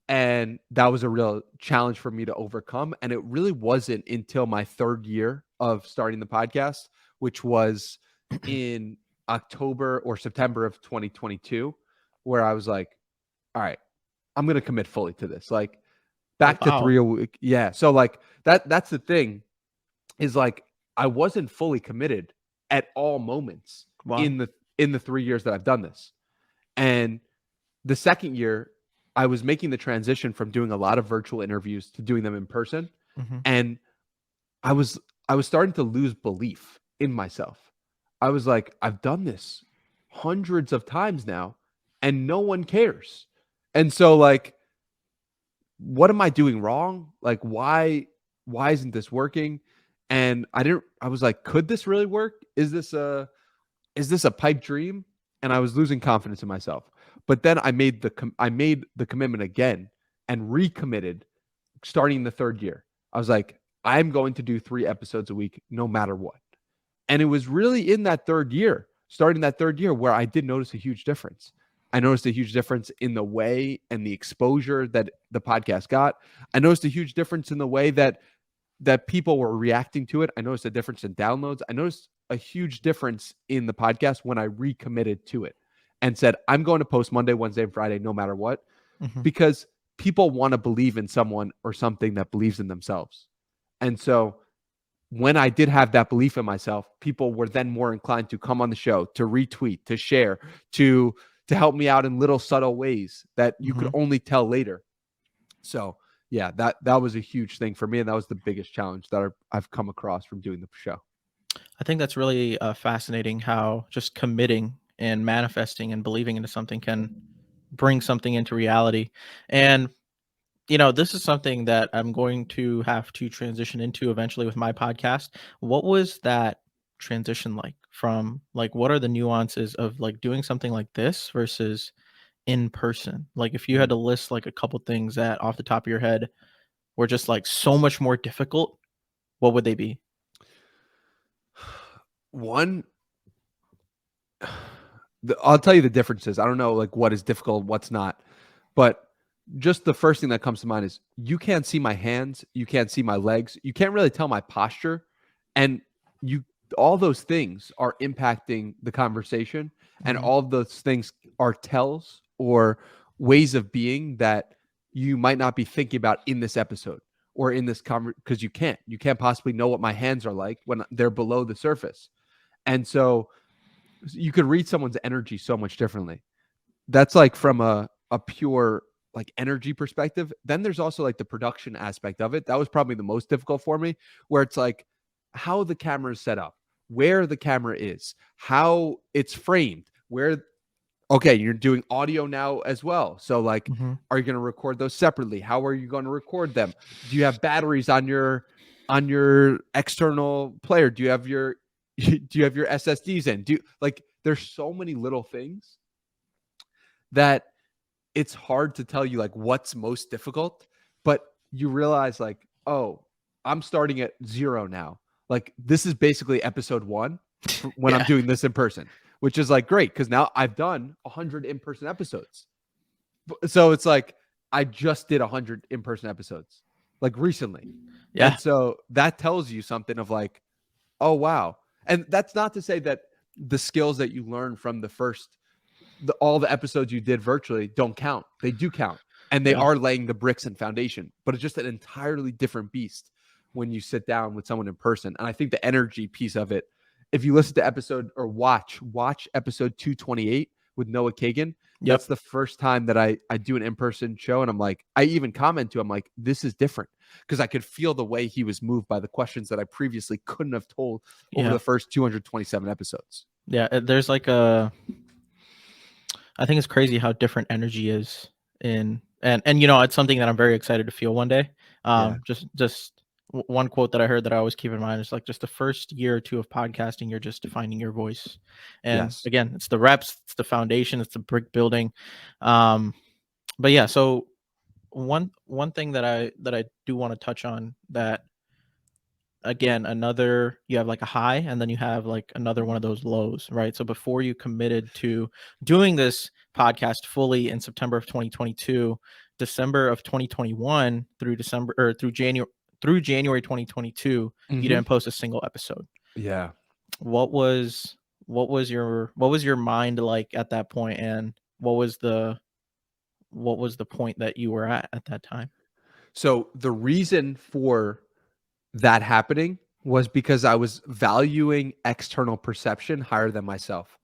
And that was a real challenge for me to overcome. And it really wasn't until my third year of starting the podcast, which was in October or September of 2022, where I was like, all right, I'm going to commit fully to this. Like, back to 3 a week. Yeah. So like that's the thing, is like I wasn't fully committed at all moments in the 3 years that I've done this. And the second year, I was making the transition from doing a lot of virtual interviews to doing them in person. And I was starting to lose belief in myself. I was like, I've done this hundreds of times now and no one cares. And so like, what am I doing wrong? Like, why isn't this working? And I was like, could this really work? Is this a pipe dream? And I was losing confidence in myself. But then I made the commitment again and recommitted starting the third year. I was like, I'm going to do 3 episodes a week, no matter what. And it was really in that third year, starting that third year, where I did notice a huge difference. I noticed a huge difference in the way and the exposure that the podcast got. I noticed a huge difference in the way that people were reacting to it. I noticed a difference in downloads. I noticed a huge difference in the podcast when I recommitted to it and said, I'm going to post Monday, Wednesday, and Friday, no matter what, because people want to believe in someone or something that believes in themselves. And so when I did have that belief in myself, people were then more inclined to come on the show, to retweet, to share, to help me out in little subtle ways that you could only tell later. So yeah, that was a huge thing for me. And that was the biggest challenge that I've come across from doing the show. I think that's really fascinating, how just committing and manifesting and believing into something can bring something into reality. And, this is something that I'm going to have to transition into eventually with my podcast. What was that transition like from, like, what are the nuances of like doing something like this versus in person? Like, if you had to list like a couple things that off the top of your head were just like so much more difficult, what would they be? One, I'll tell you the differences. I don't know like what is difficult, what's not, but just the first thing that comes to mind is you can't see my hands, you can't see my legs, you can't really tell my posture, and all those things are impacting the conversation, and all of those things are tells or ways of being that you might not be thinking about in this episode or in this because you can't possibly know what my hands are like when they're below the surface. And so you could read someone's energy so much differently. That's like from a pure like energy perspective. Then there's also like the production aspect of it. That was probably the most difficult for me, where it's like how the camera is set up, where the camera is, how it's framed, okay, you're doing audio now as well. So like, are you going to record those separately? How are you going to record them? Do you have batteries on your external player? Do you have your SSDs in? There's so many little things that it's hard to tell you like what's most difficult, but you realize like, oh, I'm starting at 0 now. Like this is basically episode 1 when I'm doing this in person, which is like great because now I've done 100 in-person episodes. So it's like I just did 100 in-person episodes. like recently. Yeah. And so that tells you something of like, oh, wow. And that's not to say that the skills that you learn from all the episodes you did virtually don't count. They do count. And they Yeah. are laying the bricks and foundation, but it's just an entirely different beast when you sit down with someone in person. And I think the energy piece of it, if you listen to episode or watch episode 228 with Noah Kagan, Yep. that's the first time that I do an in-person show. And I'm like, I even comment to him like, this is different, because I could feel the way he was moved by the questions that I previously couldn't have told over Yeah. the first 227 episodes. Yeah. There's like I think it's crazy how different energy is in, and you know, it's something that I'm very excited to feel one day. Yeah. Just one quote that I heard that I always keep in mind is like, just the first year or two of podcasting, you're just defining your voice. And Yes. again, it's the reps, it's the foundation, it's the brick building. But yeah, so one thing that I do want to touch on, that again, you have like a high and then you have like another one of those lows, right? So before you committed to doing this podcast fully in September of 2022, December of 2021 through January 2022, you didn't post a single episode. Yeah. What was your mind like at that point, and what was the point that you were at that time? So the reason for that happening was because I was valuing external perception higher than myself.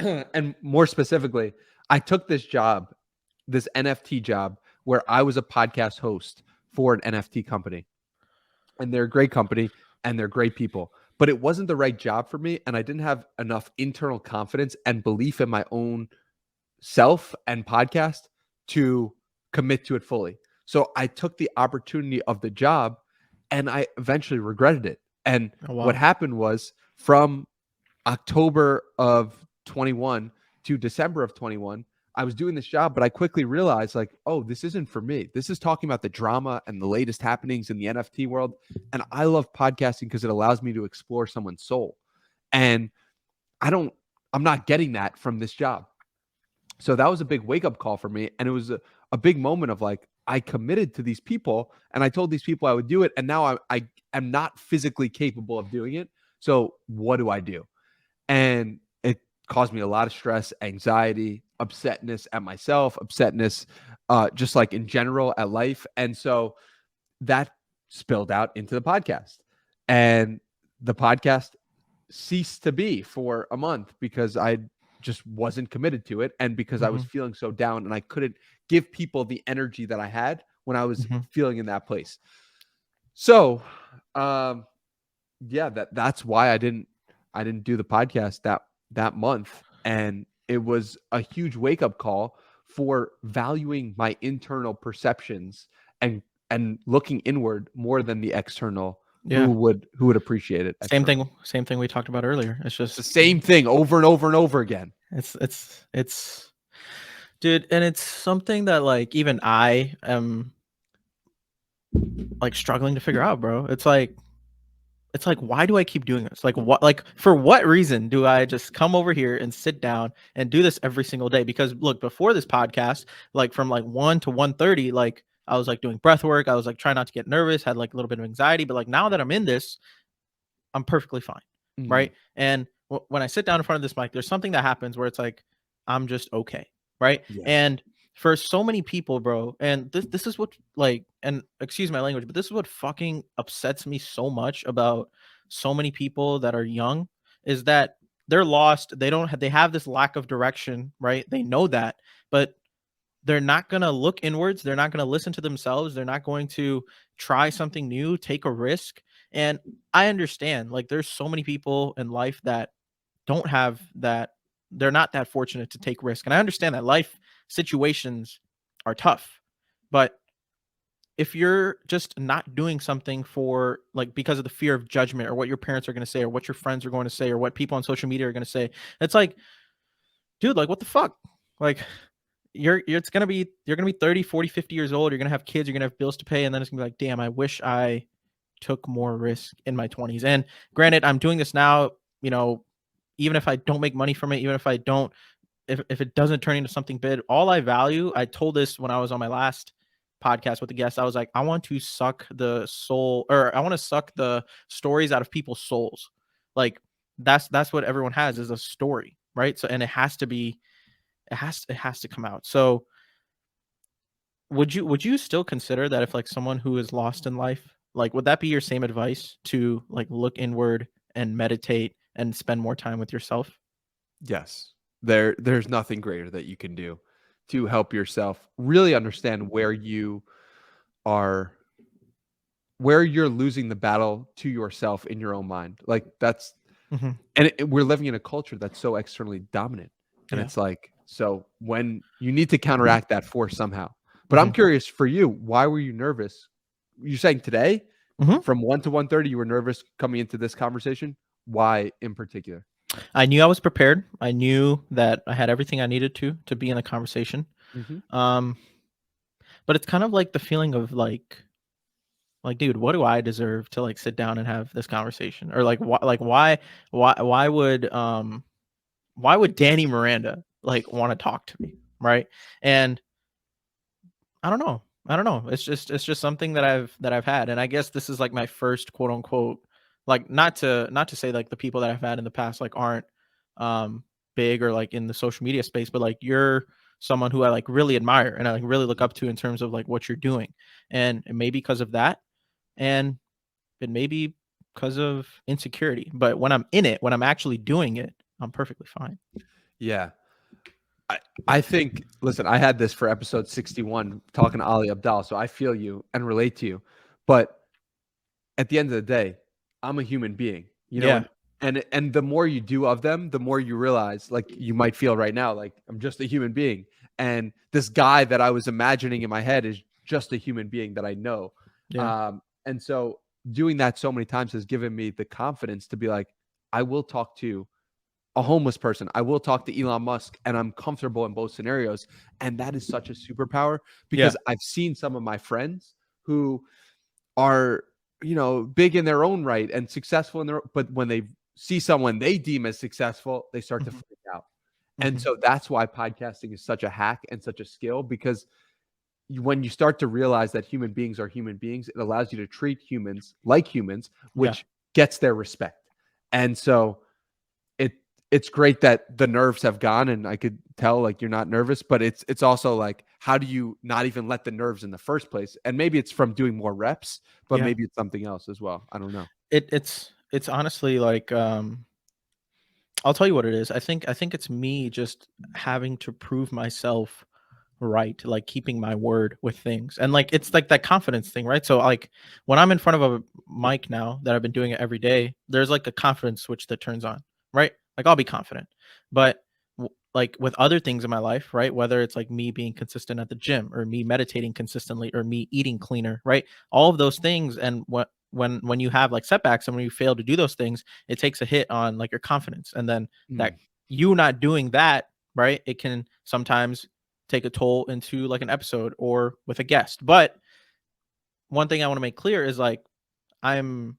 And more specifically, I took this job, this NFT job, where I was a podcast host for an NFT company. And they're a great company and they're great people. But it wasn't the right job for me. And I didn't have enough internal confidence and belief in my own self and podcast to commit to it fully. So I took the opportunity of the job and I eventually regretted it. And Oh, wow. what happened was, from October of 21 to December of 21, I was doing this job, but I quickly realized like, oh, this isn't for me. This is talking about the drama and the latest happenings in the NFT world. And I love podcasting because it allows me to explore someone's soul. And I'm not getting that from this job. So that was a big wake up call for me. And it was a big moment of like, I committed to these people and I told these people I would do it. And now I am not physically capable of doing it. So what do I do? And it caused me a lot of stress, anxiety, upsetness at myself, upsetness, just like in general at life. And so that spilled out into the podcast, and the podcast ceased to be for a month because I just wasn't committed to it. And because I was feeling so down and I couldn't give people the energy that I had when I was feeling in that place. So, yeah, that's why I didn't do the podcast that month. And it was a huge wake up call for valuing my internal perceptions and looking inward more than the external. Yeah. Who would appreciate it? Same thing we talked about earlier. It's just the same thing over and over and over again. It's dude, and it's something that like even I am like struggling to figure out, bro. It's like, why do I keep doing this? Like, for what reason do I just come over here and sit down and do this every single day? Because look, before this podcast, like from like 1 to 1:30, like I was like doing breath work. I was like trying not to get nervous, had like a little bit of anxiety, but like now that I'm in this, I'm perfectly fine. Right. And when I sit down in front of this mic, there's something that happens where it's like, I'm just okay. Right. Yes. And for so many people, bro, and this is what, like, and excuse my language, but this is what fucking upsets me so much about so many people that are young, is that they're lost. They have this lack of direction, right? They know that, but they're not going to look inwards. They're not going to listen to themselves. They're not going to try something new, take a risk. And I understand, like, there's so many people in life that don't have that. They're not that fortunate to take risk. And I understand that life situations are tough, but if you're just not doing something for like, because of the fear of judgment or what your parents are going to say or what your friends are going to say or what people on social media are going to say, it's like, dude, like, what the fuck? Like, you're going to be 30, 40, 50 years old. You're going to have kids, you're going to have bills to pay. And then it's gonna be like, damn, I wish I took more risk in my 20s. And granted, I'm doing this now, you know, even if I don't make money from it, even if I don't, if it doesn't turn into something big, all I value, I told this when I was on my last podcast with the guest, I was like, I want to suck the soul, or I want to suck the stories out of people's souls. Like that's what everyone has, is a story, right? So, and it has to be, it has to come out. So would you still consider that if like someone who is lost in life, like would that be your same advice, to like look inward and meditate and spend more time with yourself? Yes. There's nothing greater that you can do to help yourself really understand are where you're losing the battle to yourself in your own mind. Like that's Hmm. and we're living in a culture that's so externally dominant. And Yeah. it's like, so when you need to counteract that force somehow. But I'm Hmm. curious for you, why were you nervous? You're saying today Hmm. from 1 to 1:30 you were nervous coming into this conversation. Why in particular? I knew I was prepared. I knew that I had everything I needed to be in the conversation. Mm-hmm. Um, but it's kind of like the feeling of like, dude, what do I deserve to like sit down and have this conversation? Or why would Danny Miranda like want to talk to me, right? And I don't know. I don't know. It's just something that I've had, and I guess this is like my first quote unquote, like, not to say like the people that I've had in the past like aren't um big or like in the social media space, but like you're someone who I like really admire and I like really look up to in terms of like what you're doing, and it may be because of that, and it may be because of insecurity. But when I'm in it, when I'm actually doing it, I'm perfectly fine. Yeah. I, I think, listen, I had this for episode 61 talking to Ali Abdal, so I feel you and relate to you. But at the end of the day, I'm a human being, Yeah. and the more you do of them, the more you realize, like you might feel right now, like I'm just a human being. And this guy that I was imagining in my head is just a human being that I know. Yeah. And so doing that so many times has given me the confidence to be like, I will talk to a homeless person. I will talk to Elon Musk, and I'm comfortable in both scenarios. And that is such a superpower Yeah. because I've seen some of my friends who are, big in their own right and successful in but when they see someone they deem as successful, they start to Hmm. freak out. And Hmm. so that's why podcasting is such a hack and such a skill, because when you start to realize that human beings are human beings, it allows you to treat humans like humans, Yeah. which gets their respect. And so it it's great that the nerves have gone, and I could tell like you're not nervous, but it's also like, how do you not even let the nerves in the first place? And maybe it's from doing more reps, but Yeah. maybe it's something else as well. I don't know. It's honestly like, I'll tell you what it is. I think it's me just having to prove myself right, like keeping my word with things. And like it's like that confidence thing, right? So like when I'm in front of a mic now that I've been doing it every day, there's like a confidence switch that turns on, right? Like I'll be confident. But like with other things in my life, right? Whether it's like me being consistent at the gym or me meditating consistently or me eating cleaner, right? All of those things, and when you have like setbacks and when you fail to do those things, it takes a hit on like your confidence. And then that, Mm, you not doing that, right? It can sometimes take a toll into like an episode or with a guest. But one thing I want to make clear is like I'm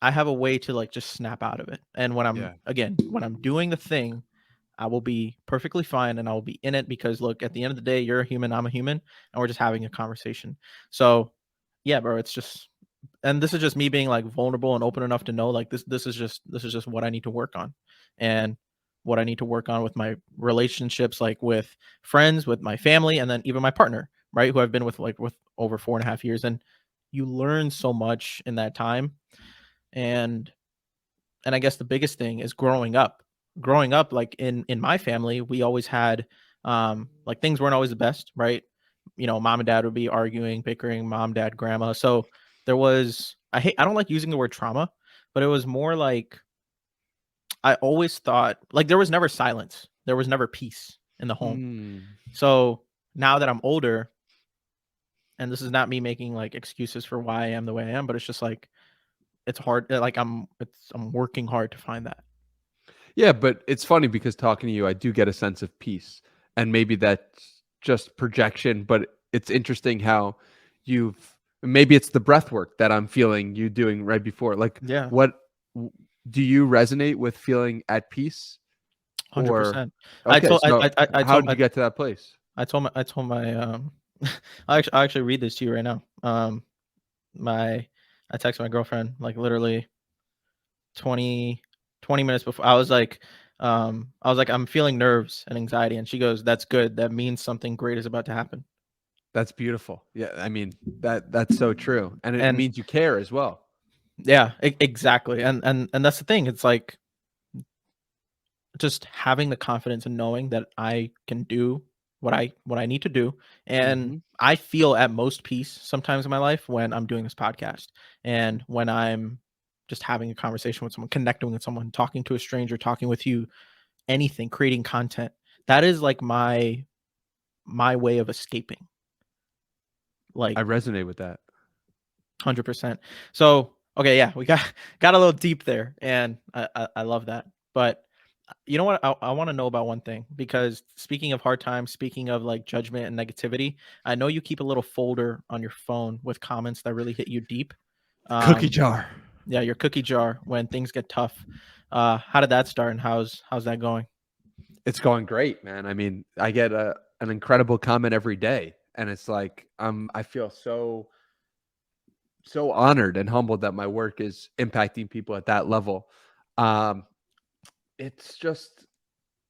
I have a way to like just snap out of it. And yeah. when I'm doing the thing, I will be perfectly fine and I will be in it, because look, at the end of the day, you're a human, I'm a human, and we're just having a conversation. So yeah, bro, it's just, and this is just me being like vulnerable and open enough to know like this is just what I need to work on, and what I need to work on with my relationships, like with friends, with my family, and then even my partner, right, who I've been with over 4.5 years. And you learn so much in that time. and and I guess the biggest thing is growing up, like in my family, we always had like things weren't always the best, right? Mom and dad would be arguing, bickering, mom, dad, grandma. So there was, I don't like using the word trauma, but it was more like, I always thought like there was never silence, there was never peace in the home. Mm. So now that I'm older, and this is not me making like excuses for why I am the way I am, but it's just like it's hard, like I'm working hard to find that. Yeah, but it's funny because talking to you, I do get a sense of peace. And maybe that's just projection, but it's interesting how maybe it's the breath work that I'm feeling you doing right before. Like, Yeah. what do you resonate with feeling at peace? Or, 100%. I okay, told so I how told did you get to that place? I told my I'll actually read this to you right now. My I texted my girlfriend like literally 20 minutes before. I was like, I'm feeling nerves and anxiety, and she goes, "That's good. That means something great is about to happen." That's beautiful. Yeah, I mean that's so true, and it And means you care as well. yeah, exactly. And that's the thing. It's like just having the confidence and knowing that I can do what I need to do. And Hmm. I feel at most peace sometimes in my life when I'm doing this podcast and when I'm just having a conversation with someone, connecting with someone, talking to a stranger, talking with you, anything, creating content. That is like my way of escaping. Like I resonate with that. 100%. So, okay, yeah, we got got a little deep there, and I love that. But you know what? I want to know about one thing, because speaking of hard times, speaking of like judgment and negativity, I know you keep a little folder on your phone with comments that really hit you deep. Cookie Um, jar. yeah, your cookie jar when things get tough. How did that start, and how's that going? It's going great, man. I mean, I get an incredible comment every day, and it's like I feel so honored and humbled that my work is impacting people at that level. Um, it's just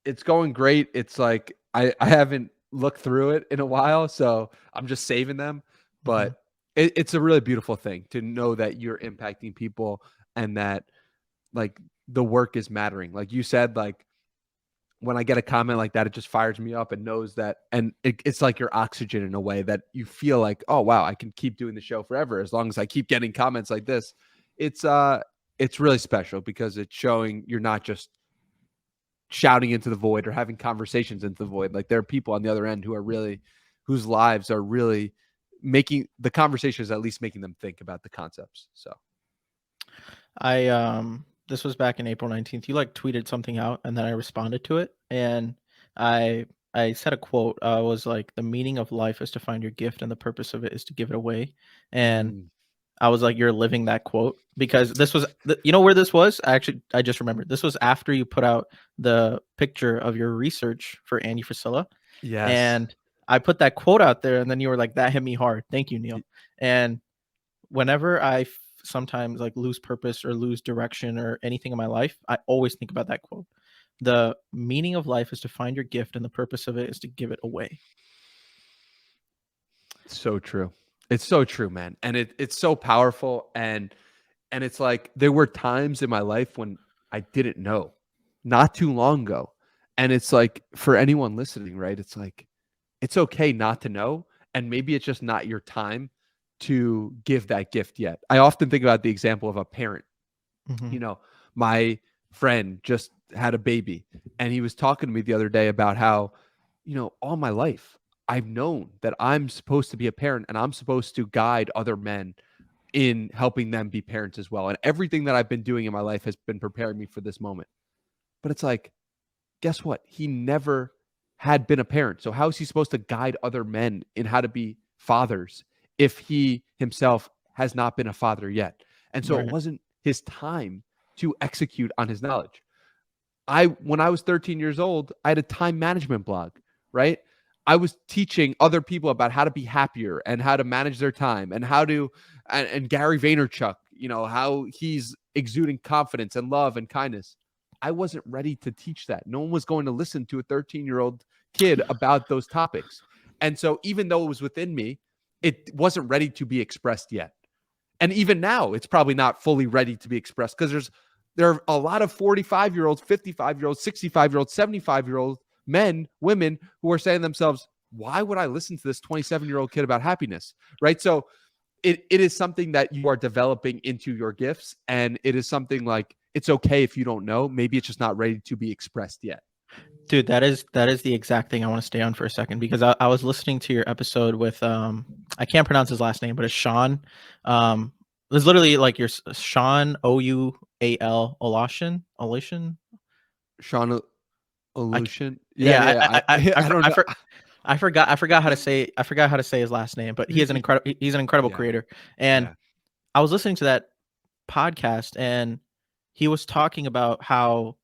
it's going great. It's like I haven't looked through it in a while, so I'm just saving them. Mhm. But it's a really beautiful thing to know that you're impacting people and that like the work is mattering. Like you said, like when I get a comment like that, it just fires me up and knows that, and it's like your oxygen in a way that you feel like, oh wow, I can keep doing the show forever as long as I keep getting comments like this. It's uh, it's really special because it's showing you're not just shouting into the void or having conversations into the void. Like there are people on the other end who are really, whose lives are really making the conversations at least making them think about the concepts. So This was back in April 19th. You like tweeted something out, and then I responded to it, and I I said a quote. Was like, the meaning of life is to find your gift, and the purpose of it is to give it away. And mm, I was like, you're living that quote, because this was you know where this was? I just remembered. This was after you put out the picture of your research for Andy Frisella, yes. and I put that quote out there, and then you were like, that hit me hard. Thank you, Neel. And whenever sometimes like lose purpose or lose direction or anything in my life, I always think about that quote. The meaning of life is to find your gift, and the purpose of it is to give it away. So true. It's so true, man. And it's so powerful. And it's like there were times in my life when I didn't know, not too long ago. And it's like for anyone listening, right? It's like it's okay not to know. And maybe it's just not your time to give that gift yet. I often think about the example of a parent. Hmm. You know, my friend just had a baby and he was talking to me the other day about how, all my life I've known that I'm supposed to be a parent and I'm supposed to guide other men in helping them be parents as well. And everything that I've been doing in my life has been preparing me for this moment. But it's like, guess what? He never had been a parent. So how is he supposed to guide other men in how to be fathers if he himself has not been a father yet? And so it Right. wasn't his time to execute on his knowledge. When I was 13 years old, I had a time management blog, right? I was teaching other people about how to be happier and how to manage their time and how to and Gary Vaynerchuk, how he's exuding confidence and love and kindness. I wasn't ready to teach that. No one was going to listen to a 13-year-old kid about those topics. And so even though it was within me, it wasn't ready to be expressed yet. And even now, it's probably not fully ready to be expressed because there are a lot of 45-year-olds, 55-year-olds, 65-year-olds, 75-year-old men, women who are saying to themselves, why would I listen to this 27-year-old kid about happiness? Right. So it is something that you are developing into your gifts. And it is something like it's okay if you don't know. Maybe it's just not ready to be expressed yet. Dude, that is the exact thing I want to stay on for a second, because I was listening to your episode with I can't pronounce his last name, but it's Sean. It was literally like your Sean Oual Olation. Sean I Illusion. Yeah, yeah, yeah. I don't know. I forgot how to say his last name, but he's an incredible Yeah, creator. And yeah. I was listening to that podcast, and he was talking about how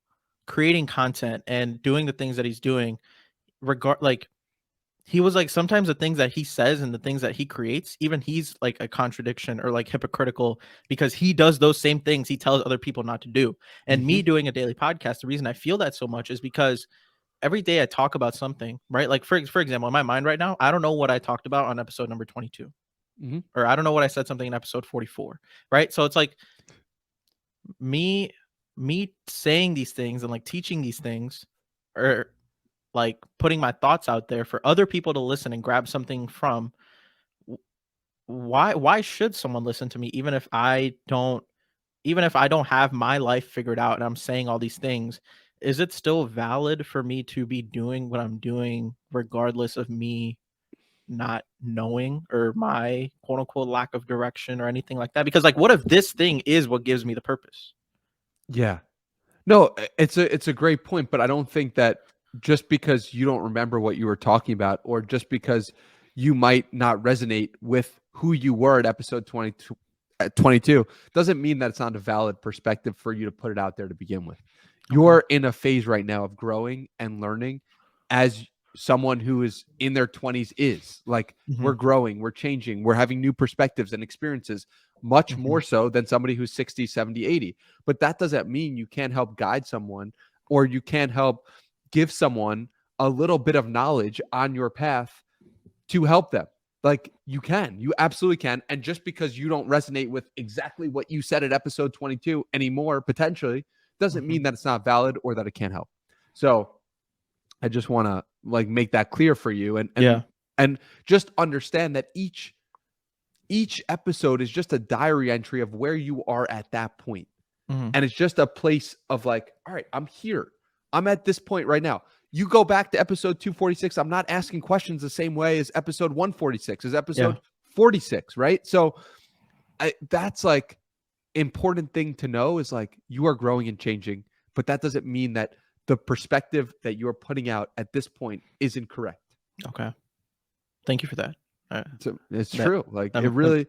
creating content and doing the things that he's doing, regard like he was like, sometimes the things that he says and the things that he creates, even he's like a contradiction or like hypocritical, because he does those same things he tells other people not to do. And me doing a daily podcast, the reason I feel that so much is because every day I talk about something, right? Like for example, in my mind right now, I don't know what I talked about on episode number 22, or I don't know what I said something in episode 44, right? So it's like me saying these things and like teaching these things, or like putting my thoughts out there for other people to listen and grab something from. Why should someone listen to me even if I don't have my life figured out and I'm saying all these things? Is it still valid for me to be doing what I'm doing regardless of me not knowing, or my quote unquote lack of direction or anything like that? Because like, what if this thing is what gives me the purpose? Yeah. No, it's a great point, but I don't think that just because you don't remember what you were talking about, or just because you might not resonate with who you were at episode 22, doesn't mean that it's not a valid perspective for you to put it out there to begin with. You're in a phase right now of growing and learning, as someone who is in their 20s is. Like, we're growing, we're changing, we're having new perspectives and experiences, much more so than somebody who's 60, 70, 80. But that doesn't mean you can't help guide someone, or you can't help give someone a little bit of knowledge on your path to help them. Like, you absolutely can. And just because you don't resonate with exactly what you said at episode 22 anymore, potentially, doesn't mean that it's not valid or that it can't help. So I just want to like make that clear for you, and just understand that each episode is just a diary entry of where you are at that point. And it's just a place of like, all right, I'm here. I'm at this point right now. You go back to episode 246. I'm not asking questions the same way as episode 146, as episode 46, right? So that's like important thing to know, is like, you are growing and changing, but that doesn't mean that the perspective that you're putting out at this point is incorrect. Okay. Thank you for that. It's true. Like, it really,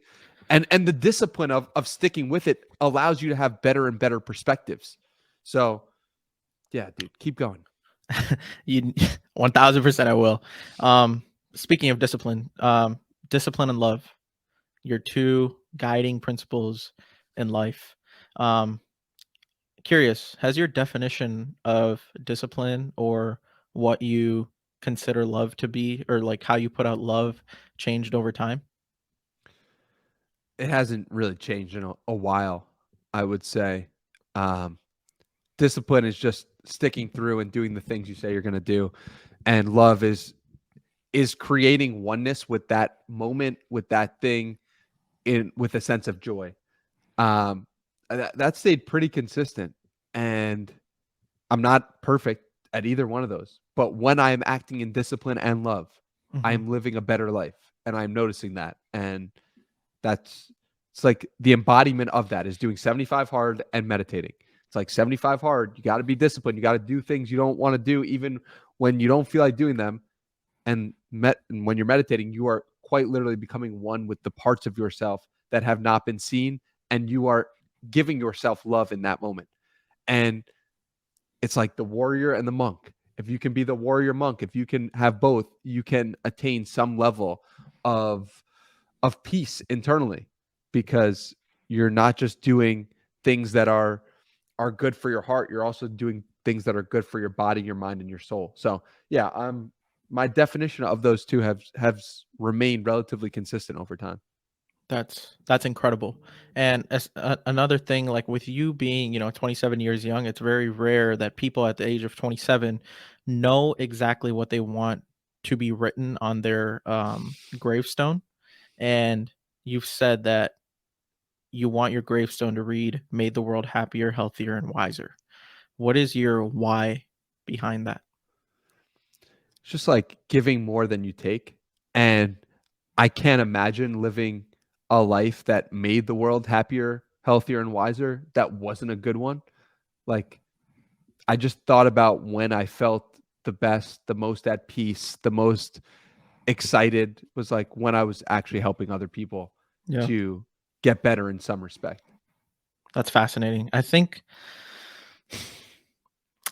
and the discipline of sticking with it allows you to have better and better perspectives. So yeah, dude, keep going. You 1000% I will. Speaking of discipline, discipline and love, your two guiding principles in life. Curious, has your definition of discipline, or what you consider love to be, or like how you put out love, changed over time? It hasn't really changed in a while, I would say. Discipline is just sticking through and doing the things you say you're going to do, and love is creating oneness with that moment, with that thing, with a sense of joy. That stayed pretty consistent, and I'm not perfect at either one of those. But when I'm acting in discipline and love, I'm living a better life, and I'm noticing that. And it's like the embodiment of that is doing 75 hard and meditating. It's like 75 hard. You got to be disciplined. You got to do things you don't want to do, even when you don't feel like doing them. And when you're meditating, you are quite literally becoming one with the parts of yourself that have not been seen, and you are giving yourself love in that moment. And it's like the warrior and the monk. If you can be the warrior monk, if you can have both, you can attain some level of peace internally, because you're not just doing things that are good for your heart, you're also doing things that are good for your body, your mind, and your soul. So yeah, my definition of those two have remained relatively consistent over time. That's incredible. And another thing, like with you being, 27 years young, it's very rare that people at the age of 27 know exactly what they want to be written on their gravestone. And you've said that you want your gravestone to read, "Made the world happier, healthier, and wiser." What is your why behind that? It's just like giving more than you take. And I can't imagine living a life that made the world happier, healthier, and wiser that wasn't a good one. Like, I just thought about when I felt the best, the most at peace, the most excited, was like when I was actually helping other people to get better in some respect. That's fascinating. I think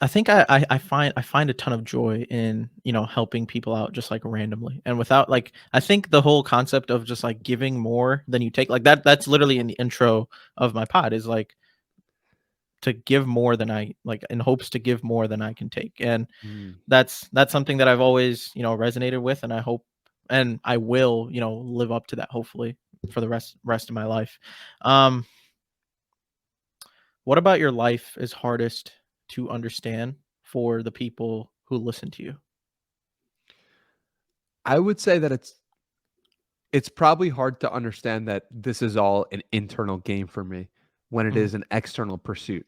I think I find a ton of joy in, helping people out just like randomly and without like I think the whole concept of just like giving more than you take, like that's literally in the intro of my pod is like to give more than I like in hopes to give more than I can take. And Mm. that's something that I've always, resonated with, and I hope and I will, live up to that hopefully for the rest of my life. Um what about your life is hardest to understand for the people who listen to you? I would say that it's probably hard to understand that this is all an internal game for me when it Mhm, is an external pursuit,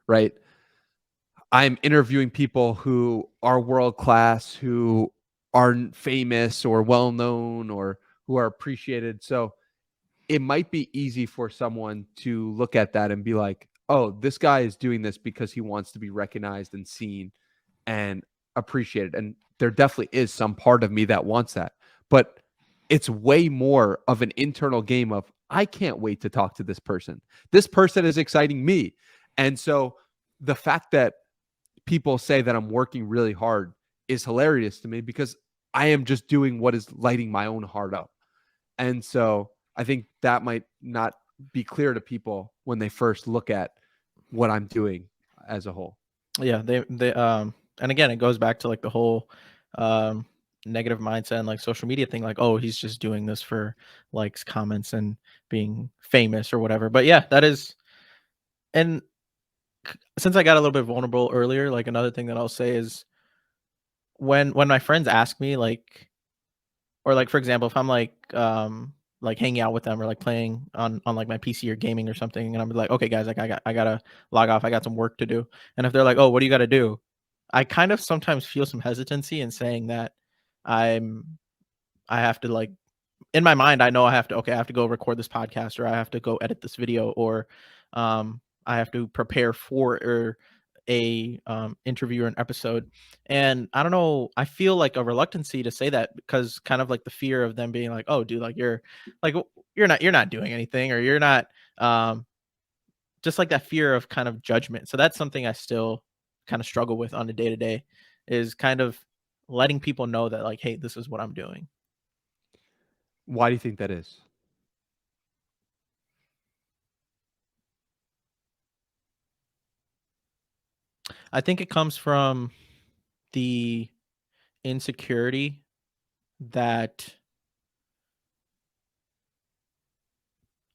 right? I'm interviewing people who are world class, who aren't famous or well known or who are appreciated. So it might be easy for someone to look at that and be like, oh, this guy is doing this because he wants to be recognized and seen and appreciated. And there definitely is some part of me that wants that. But it's way more of an internal game of, I can't wait to talk to this person. This person is exciting me. And so the fact that people say that I'm working really hard is hilarious to me because I am just doing what is lighting my own heart up. And so I think that might not be clear to people when they first look at what I'm doing as a whole. yeah, and again, it goes back to like the whole um negative mindset and like social media thing, like, oh, he's just doing this for likes, comments, and being famous or whatever. But yeah, that is. And since I got a little bit vulnerable earlier, like another thing that I'll say is when my friends ask me like, or like for example, if I'm like hanging out with them or like playing on like my PC or gaming or something, and I'm like, okay guys, like I gotta log off, I got some work to do. And if they're like, oh, what do you gotta do? I kind of sometimes feel some hesitancy in saying that I'm I have to like in my mind, I know I have to, okay, I have to go record this podcast, or I have to go edit this video, or I have to prepare for a interview or an episode. And I don't know, I feel like a reluctancy to say that because kind of like the fear of them being like, oh, dude, like you're not doing anything, or you're not um just like that fear of kind of judgment. So that's something I still kind of struggle with on a day to day, is kind of letting people know that like, hey, this is what I'm doing. Why do you think that is? I think it comes from the insecurity that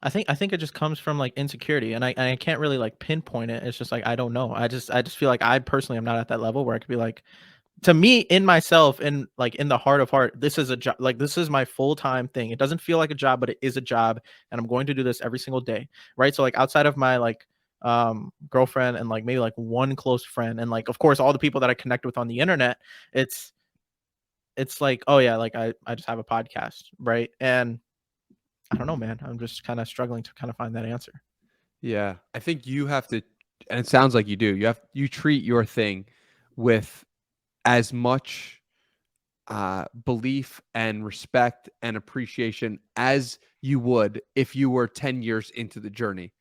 I think it just comes from like insecurity, and I can't really like pinpoint it. It's just like I don't know. I just feel like I personally am not at that level where I could be like, to me, in myself, in like in the heart of heart, this is a job. Like this is my full time thing. It doesn't feel like a job, but it is a job, and I'm going to do this every single day, right? So like outside of my like girlfriend and like maybe like one close friend, and like of course all the people that I connect with on the internet, it's it's like, oh yeah, like I just have a podcast, right? And I don't know, man. I'm just kind of struggling to kind of find that answer. Yeah, I think you have to, and it sounds like you do. You treat your thing with as much belief and respect and appreciation as you would if you were 10 years into the journey.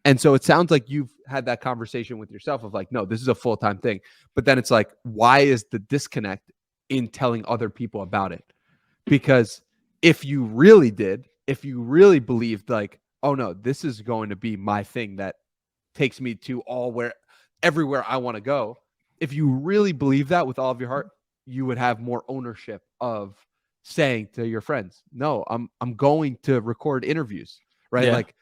And so it sounds like you've had that conversation with yourself of like, no, this is a full time thing. But then it's like, why is the disconnect in telling other people about it? Because if you really did, if you really believed, like, oh no, this is going to be my thing that takes me to everywhere I want to go. If you really believe that with all of your heart, you would have more ownership of saying to your friends, "No, I'm going to record interviews." Right? Yeah. Like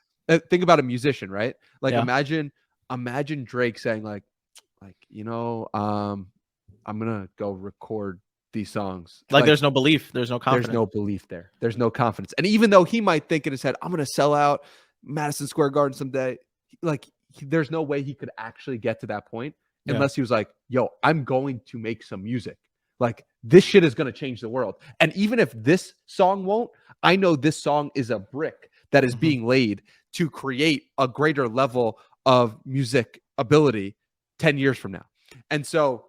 think about a musician, right? Like Yeah. imagine Drake saying I'm going to go record these songs. Like there's no belief, there's no There's confidence. no belief there. There's no confidence. And even though he might think in his head, I'm going to sell out Madison Square Garden someday, there's no way he could actually get to that point Yeah. unless he was like, yo, I'm going to make some music. Like this shit is going to change the world. And even if this song won't, I know this song is a brick that is Mhm. being laid to create a greater level of music ability 10 years from now. And so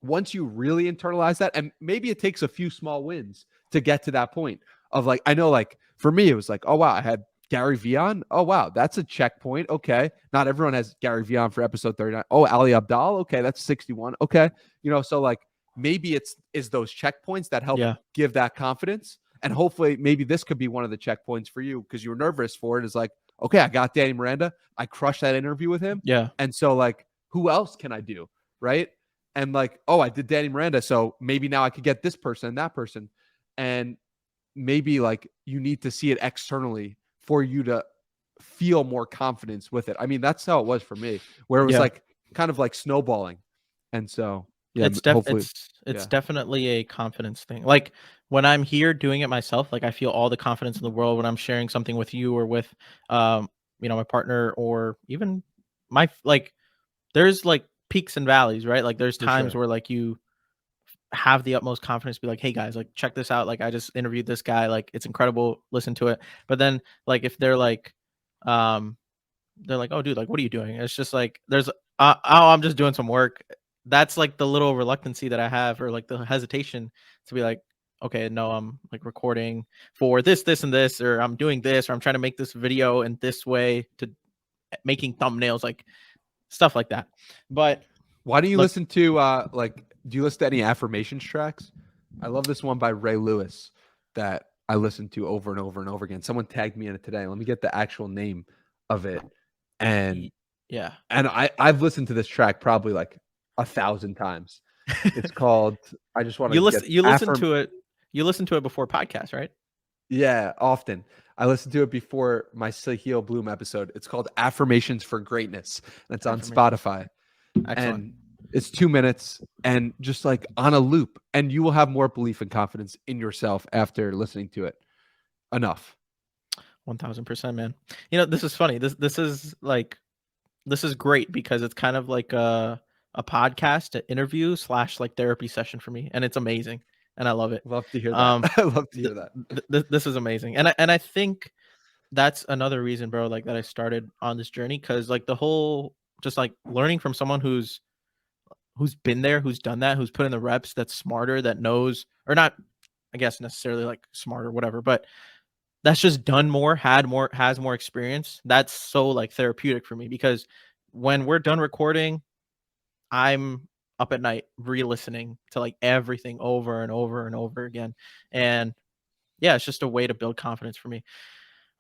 once you really internalize that, and maybe it takes a few small wins to get to that point of like, I know like for me, it was like, oh wow, I had Gary Vee on? Oh, wow. That's a checkpoint. Okay. Not everyone has Gary Vee on for episode 39. Oh, Ali Abdal. Okay. That's 61. Okay. So like maybe is those checkpoints that help Yeah. give that confidence. And hopefully maybe this could be one of the checkpoints for you because you were nervous for it. Is like, okay, I got Danny Miranda. I crushed that interview with him. Yeah. And so like, who else can I do? Right. And like, oh, I did Danny Miranda. So maybe now I could get this person and that person. And maybe like you need to see it externally for you to feel more confidence with it. I mean, that's how it was for me, where it was like kind of like snowballing. And so, yeah, hopefully it's definitely a confidence thing. Like when I'm here doing it myself, like I feel all the confidence in the world when I'm sharing something with you or with, my partner or even my, like, there's like peaks and valleys, right? Like there's times where like you have the utmost confidence to be like, hey guys, like check this out. Like I just interviewed this guy, like it's incredible. Listen to it. But then like if they're like, oh dude, like what are you doing? It's just like there's oh, I'm just doing some work. That's like the little reluctancy that I have, or like the hesitation to be like, okay, no, I'm like recording for this, and this, or I'm doing this, or I'm trying to make this video in this way to making thumbnails, like stuff like that. But why do you listen to do you listen to any affirmations tracks? I love this one by Ray Lewis that I listen to over and over and over again. Someone tagged me in it today. Let me get the actual name of it. And yeah, and I've listened to this track probably like 1,000 times. It's called I just want to you listen to it. You listen to it before podcast, right? Yeah, often. I listen to it before my Sahil Bloom episode. It's called Affirmations for Greatness. And it's on Spotify. Excellent. And it's 2 minutes and just like on a loop. And you will have more belief and confidence in yourself after listening to it enough. 1000%, man. This is funny. This is great because it's kind of like a podcast, an interview / like therapy session for me, and it's amazing, and I love it. Love to hear that. I love to hear that. This is amazing, and I think that's another reason, bro, like that I started on this journey, because like the whole just like learning from someone who's been there, who's done that, who's put in the reps, that's smarter, that knows, or not, I guess necessarily like smarter, whatever, but that's just done more, has more experience. That's so like therapeutic for me, because when we're done recording, I'm up at night re-listening to like everything over and over and over again. And yeah, it's just a way to build confidence for me.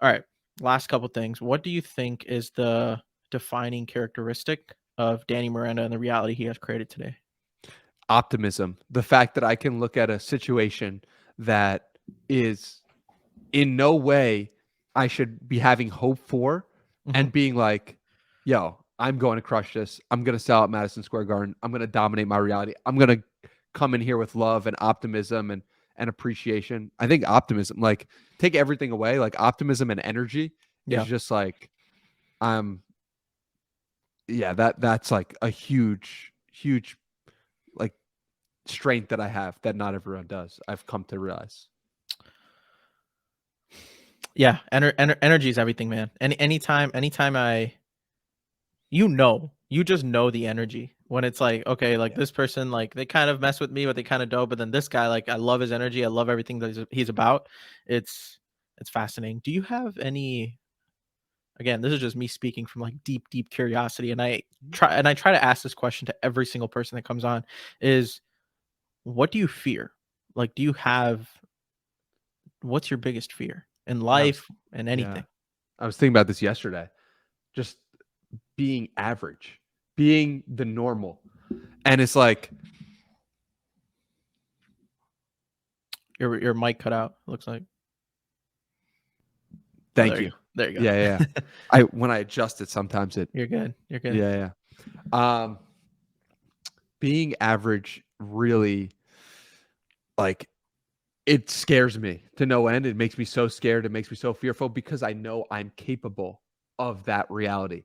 All right, last couple things. What do you think is the defining characteristic of Danny Miranda and the reality he has created today? Optimism. The fact that I can look at a situation that is in no way I should be having hope for and being like, yo, I'm going to crush this. I'm going to sell out Madison Square Garden. I'm going to dominate my reality. I'm going to come in here with love and optimism and appreciation. I think optimism, like take everything away, like optimism and energy is just like, that's like a huge like strength that I have that not everyone does. I've come to realize. Yeah, energy is everything, man. Anytime you just know the energy when it's like, okay, like this person, like they kind of mess with me, but they kind of don't. But then this guy, like I love his energy. I love everything that he's about. It's fascinating. Do you have any? Again, this is just me speaking from like deep curiosity, and I try to ask this question to every single person that comes on: is what do you fear? Like, what's your biggest fear in life and anything? Yeah. I was thinking about this yesterday. Just being average, being the normal. And it's like your mic cut out, looks like. Thank you. There you go. Yeah. When I adjust it, sometimes You're good. Yeah. Being average really, like, it scares me to no end. It makes me so scared. It makes me so fearful because I know I'm capable of that reality.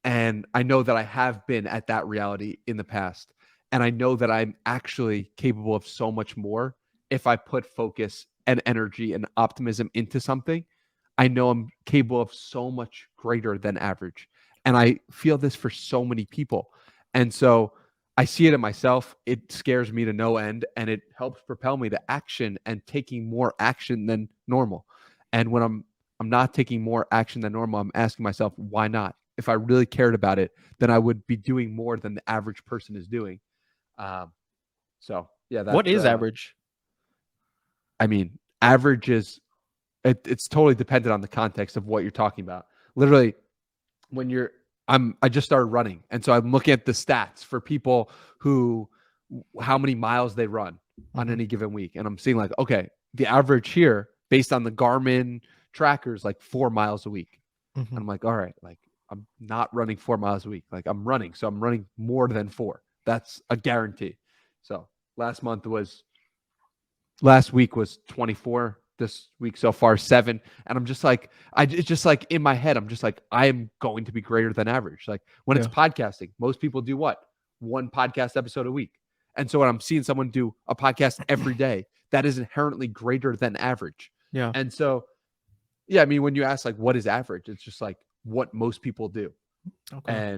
And I know that I have been at that reality in the past. And I know that I'm actually capable of so much more if I put focus and energy and optimism into something. I know I'm capable of so much greater than average. And I feel this for so many people. And so I see it in myself. It scares me to no end, and it helps propel me to action and taking more action than normal. And when I'm I'm not taking more action than normal. I'm asking myself, why not? If I really cared about it, then I would be doing more than the average person is doing. So yeah, What that's is average? I mean, average is it's totally dependent on the context of what you're talking about. Literally, when I just started running, and so I'm looking at the stats for people who how many miles they run on any given week, and I'm seeing like, okay, the average here based on the Garmin trackers like 4 miles a week. And I'm like, all right, like I'm not running 4 miles a week. Like I'm running, so I'm running more than 4. That's a guarantee. So last week was 24. This week so far 7, and I'm just like, it's just like in my head I'm just like, I am going to be greater than average. Like when it's podcasting, most people do what, 1 podcast episode a week, and so when I'm seeing someone do a podcast every day, that is inherently greater than average. Yeah. And so yeah, I mean, when you ask like what is average, it's just like what most people do. Okay.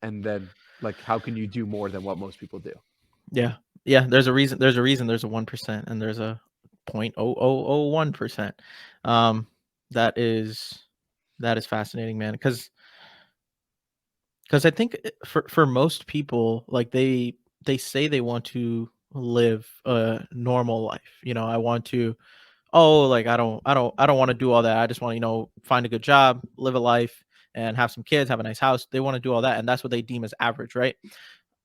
And then like how can you do more than what most people do? Yeah. Yeah. There's a reason. There's a 1% and there's a 0.0001%. That is fascinating, man. Because I think for most people, like they say they want to live a normal life. I want to, like I don't want to do all that. I just want to, find a good job, live a life, and have some kids, have a nice house. They want to do all that, and that's what they deem as average, right?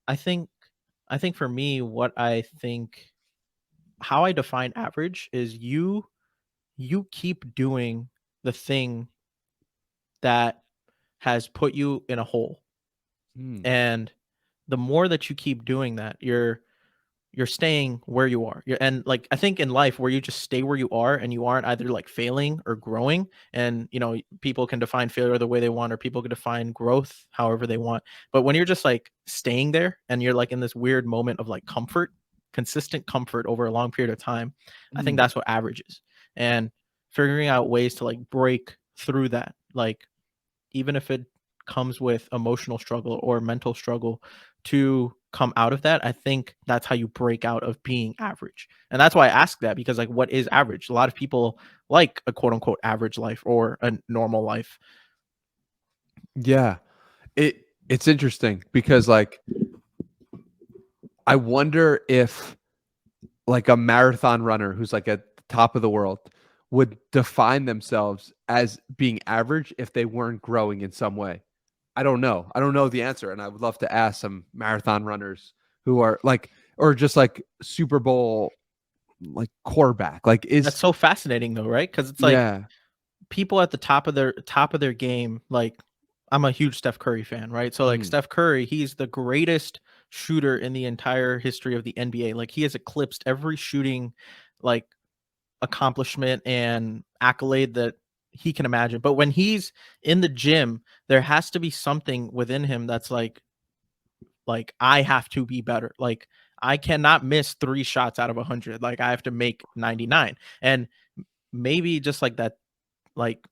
I think for me, how I define average is you keep doing the thing that has put you in a hole. And the more that you keep doing that, you're staying where you are. And like I think in life where you just stay where you are and you aren't either like failing or growing, and people can define failure the way they want, or people can define growth however they want. But when you're just like staying there and you're like in this weird moment of like comfort, consistent comfort over a long period of time, I think that's what average is. And figuring out ways to like break through that, like even if it comes with emotional struggle or mental struggle, to come out of that, I think that's how you break out of being average. And that's why I ask that, because like what is average? A lot of people like a quote unquote average life or a normal life. Yeah. It's interesting because like I wonder if like a marathon runner who's like at the top of the world would define themselves as being average if they weren't growing in some way. I don't know. I don't know the answer. And I would love to ask some marathon runners who are like, or just like Super Bowl, like quarterback, like That's so fascinating though, right? Because it's like yeah. people at the top of their game, like I'm a huge Steph Curry fan, right? So like Steph Curry, he's the greatest shooter in the entire history of the NBA. Like he has eclipsed every shooting like accomplishment and accolade that he can imagine. But when he's in the gym, there has to be something within him that's like I have to be better. Like I cannot miss 3 shots out of 100. Like I have to make 99. And maybe just like that, like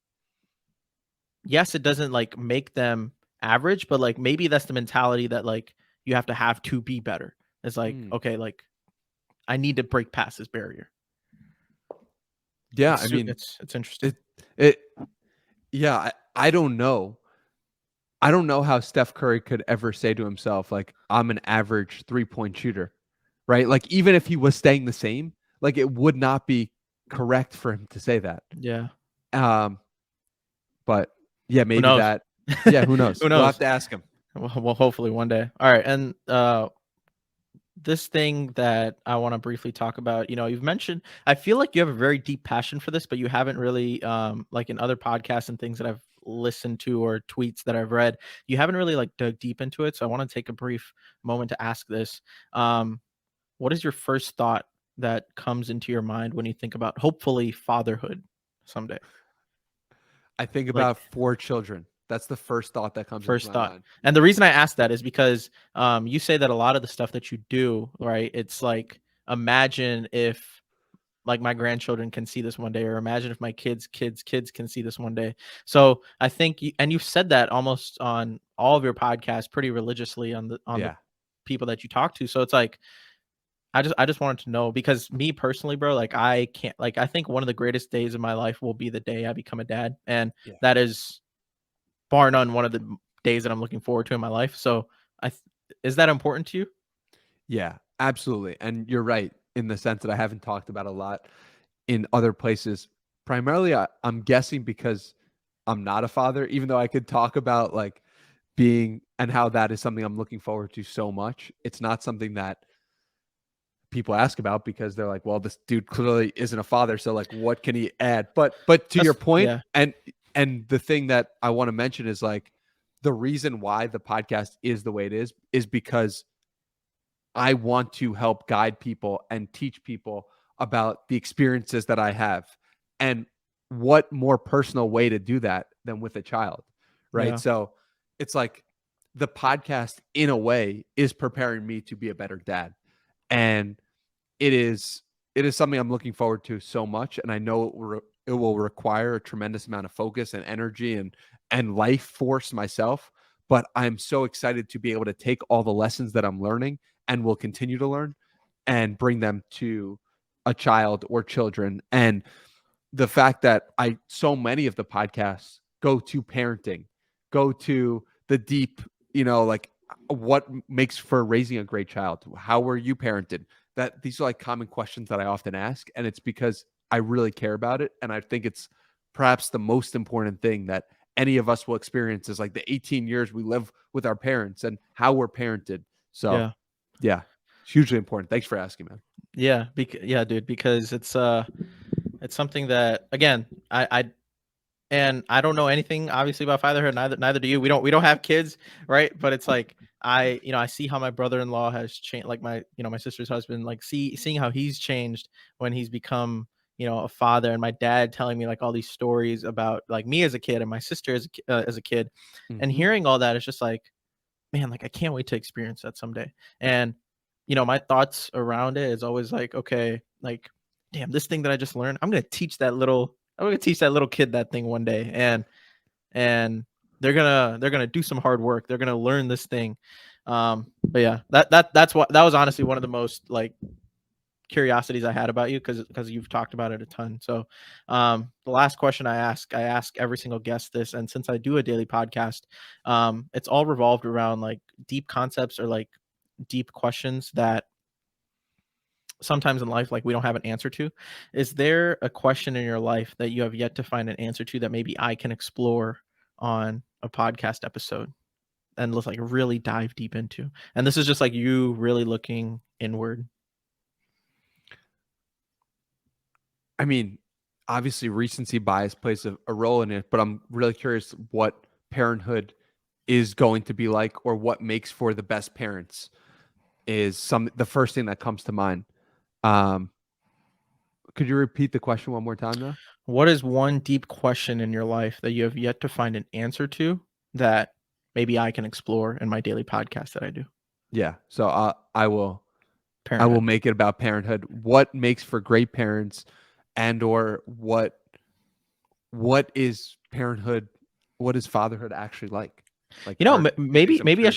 yes, it doesn't like make them average, but like maybe that's the mentality that like you have to be better. It's like, okay, like I need to break past this barrier. Yeah, I mean, It's interesting. it yeah, I don't know. I don't know how Steph Curry could ever say to himself, like, I'm an average 3-point shooter, right? Like, even if he was staying the same, like, it would not be correct for him to say that. Yeah. But yeah, Who maybe knows? that. Yeah, who knows? Who We'll have knows? to ask him. Well, hopefully one day. All right, and this thing that I want to briefly talk about, you've mentioned, I feel like you have a very deep passion for this, but you haven't really, like in other podcasts and things that I've listened to or tweets that I've read, you haven't really like dug deep into it. So I want to take a brief moment to ask this. What is your first thought that comes into your mind when you think about hopefully fatherhood someday? I think Like about 4 children. That's the first thought that comes into first my thought. mind. And the reason I ask that is because you say that a lot of the stuff that you do, right? It's like imagine if like my grandchildren can see this one day, or imagine if my kids can see this one day. So I think and you've said that almost on all of your podcasts pretty religiously on the Yeah. people that you talk to. So it's like I just wanted to know, because me personally, bro, like I can't, like I think one of the greatest days of my life will be the day I become a dad, and Yeah. that is bar none one of the days that I'm looking forward to in my life. So is that important to you? Yeah, absolutely. And you're right in the sense that I haven't talked about a lot in other places. Primarily, I'm guessing because I'm not a father, even though I could talk about like being and how that is something I'm looking forward to so much. It's not something that people ask about because they're like, well, this dude clearly isn't a father, so like what can he add? But to your point, Yeah, and the thing that I want to mention is like the reason why the podcast is the way it is because I want to help guide people and teach people about the experiences that I have. And what more personal way to do that than with a child, right? yeah, So it's like the podcast, in a way, is preparing me to be a better dad. And it is something I'm looking forward to so much, and I know it will require a tremendous amount of focus and energy and life force myself, but I'm so excited to be able to take all the lessons that I'm learning and will continue to learn and bring them to a child or children. And the fact that so many of the podcasts go to parenting, go to the deep, like what makes for raising a great child? How were you parented? That these are like common questions that I often ask. And it's because I really care about it. And I think it's perhaps the most important thing that any of us will experience is like the 18 years we live with our parents and how we're parented. So yeah, yeah, it's hugely important. Thanks for asking, man. yeah. Yeah, dude, because it's something that, again, and I don't know anything obviously about fatherhood. Neither do you. We don't have kids, right? But it's like I see how my brother-in-law has changed, like my sister's husband, like seeing how he's changed when he's become a father, and my dad telling me like all these stories about like me as a kid and my sister as a kid, and Mm-hmm. hearing all that, it's just like, man, like I can't wait to experience that someday. And my thoughts around it is always like, okay, like, damn, this thing that I just learned, I'm gonna teach that little kid that thing one day, and they're gonna do some hard work. They're gonna learn this thing. But yeah, that was honestly one of the most like curiosities I had about you, because you've talked about it a ton. So the last question I ask every single guest this, and since I do a daily podcast, it's all revolved around like deep concepts or like deep questions that sometimes in life like we don't have an answer to. Is there a question in your life that you have yet to find an answer to that maybe I can explore on a podcast episode and let's like really dive deep into? And this is just like you really looking inward. I mean, obviously recency bias plays a role in it, but I'm really curious what parenthood is going to be like, or what makes for the best parents is the first thing that comes to mind. Um, could you repeat the question one more time though? What is one deep question in your life that you have yet to find an answer to that maybe I can explore in my daily podcast that I do? Yeah. So I will Parenthood. make it about parenthood. What makes for great parents, and or what is parenthood? What is fatherhood actually like? Like things I'm Maybe curious about. I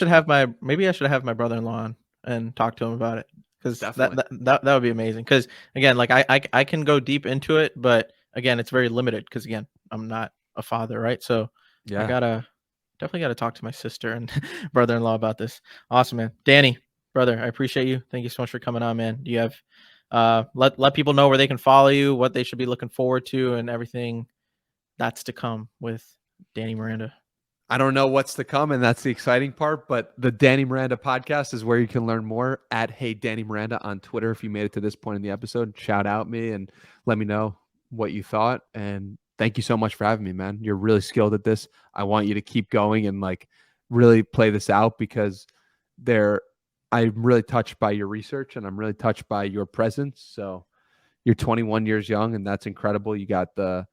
should have my brother-in-law on and talk to him about it, because Definitely. that would be amazing. Because again, like I can go deep into it, but again, it's very limited because again, I'm not a father, right? So I Yeah. gotta definitely gotta talk to my sister and brother-in-law about this. Awesome, man. Danny, brother, I appreciate you. Thank you so much for coming on, man. Do you have let people know where they can follow you, what they should be looking forward to, and everything that's to come with Danny Miranda? I don't know what's to come, and that's the exciting part. But the Danny Miranda podcast is where you can learn more at Hey Danny Miranda on Twitter. If you made it to this point in the episode, shout out me and let me know what you thought. And thank you so much for having me, man. You're really skilled at this. I want you to keep going and like really play this out because there I'm really touched by your research and I'm really touched by your presence. So you're 21 years young, and that's incredible. You got the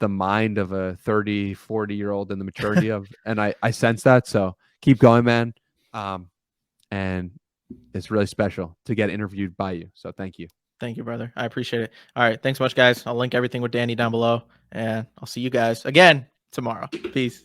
mind of a 30, 40-year-old and the maturity of, and I sense that. So keep going, man. And it's really special to get interviewed by you. So thank you. Thank you, brother. I appreciate it. All right. Thanks so much, guys. I'll link everything with Danny down below, and I'll see you guys again tomorrow. Peace.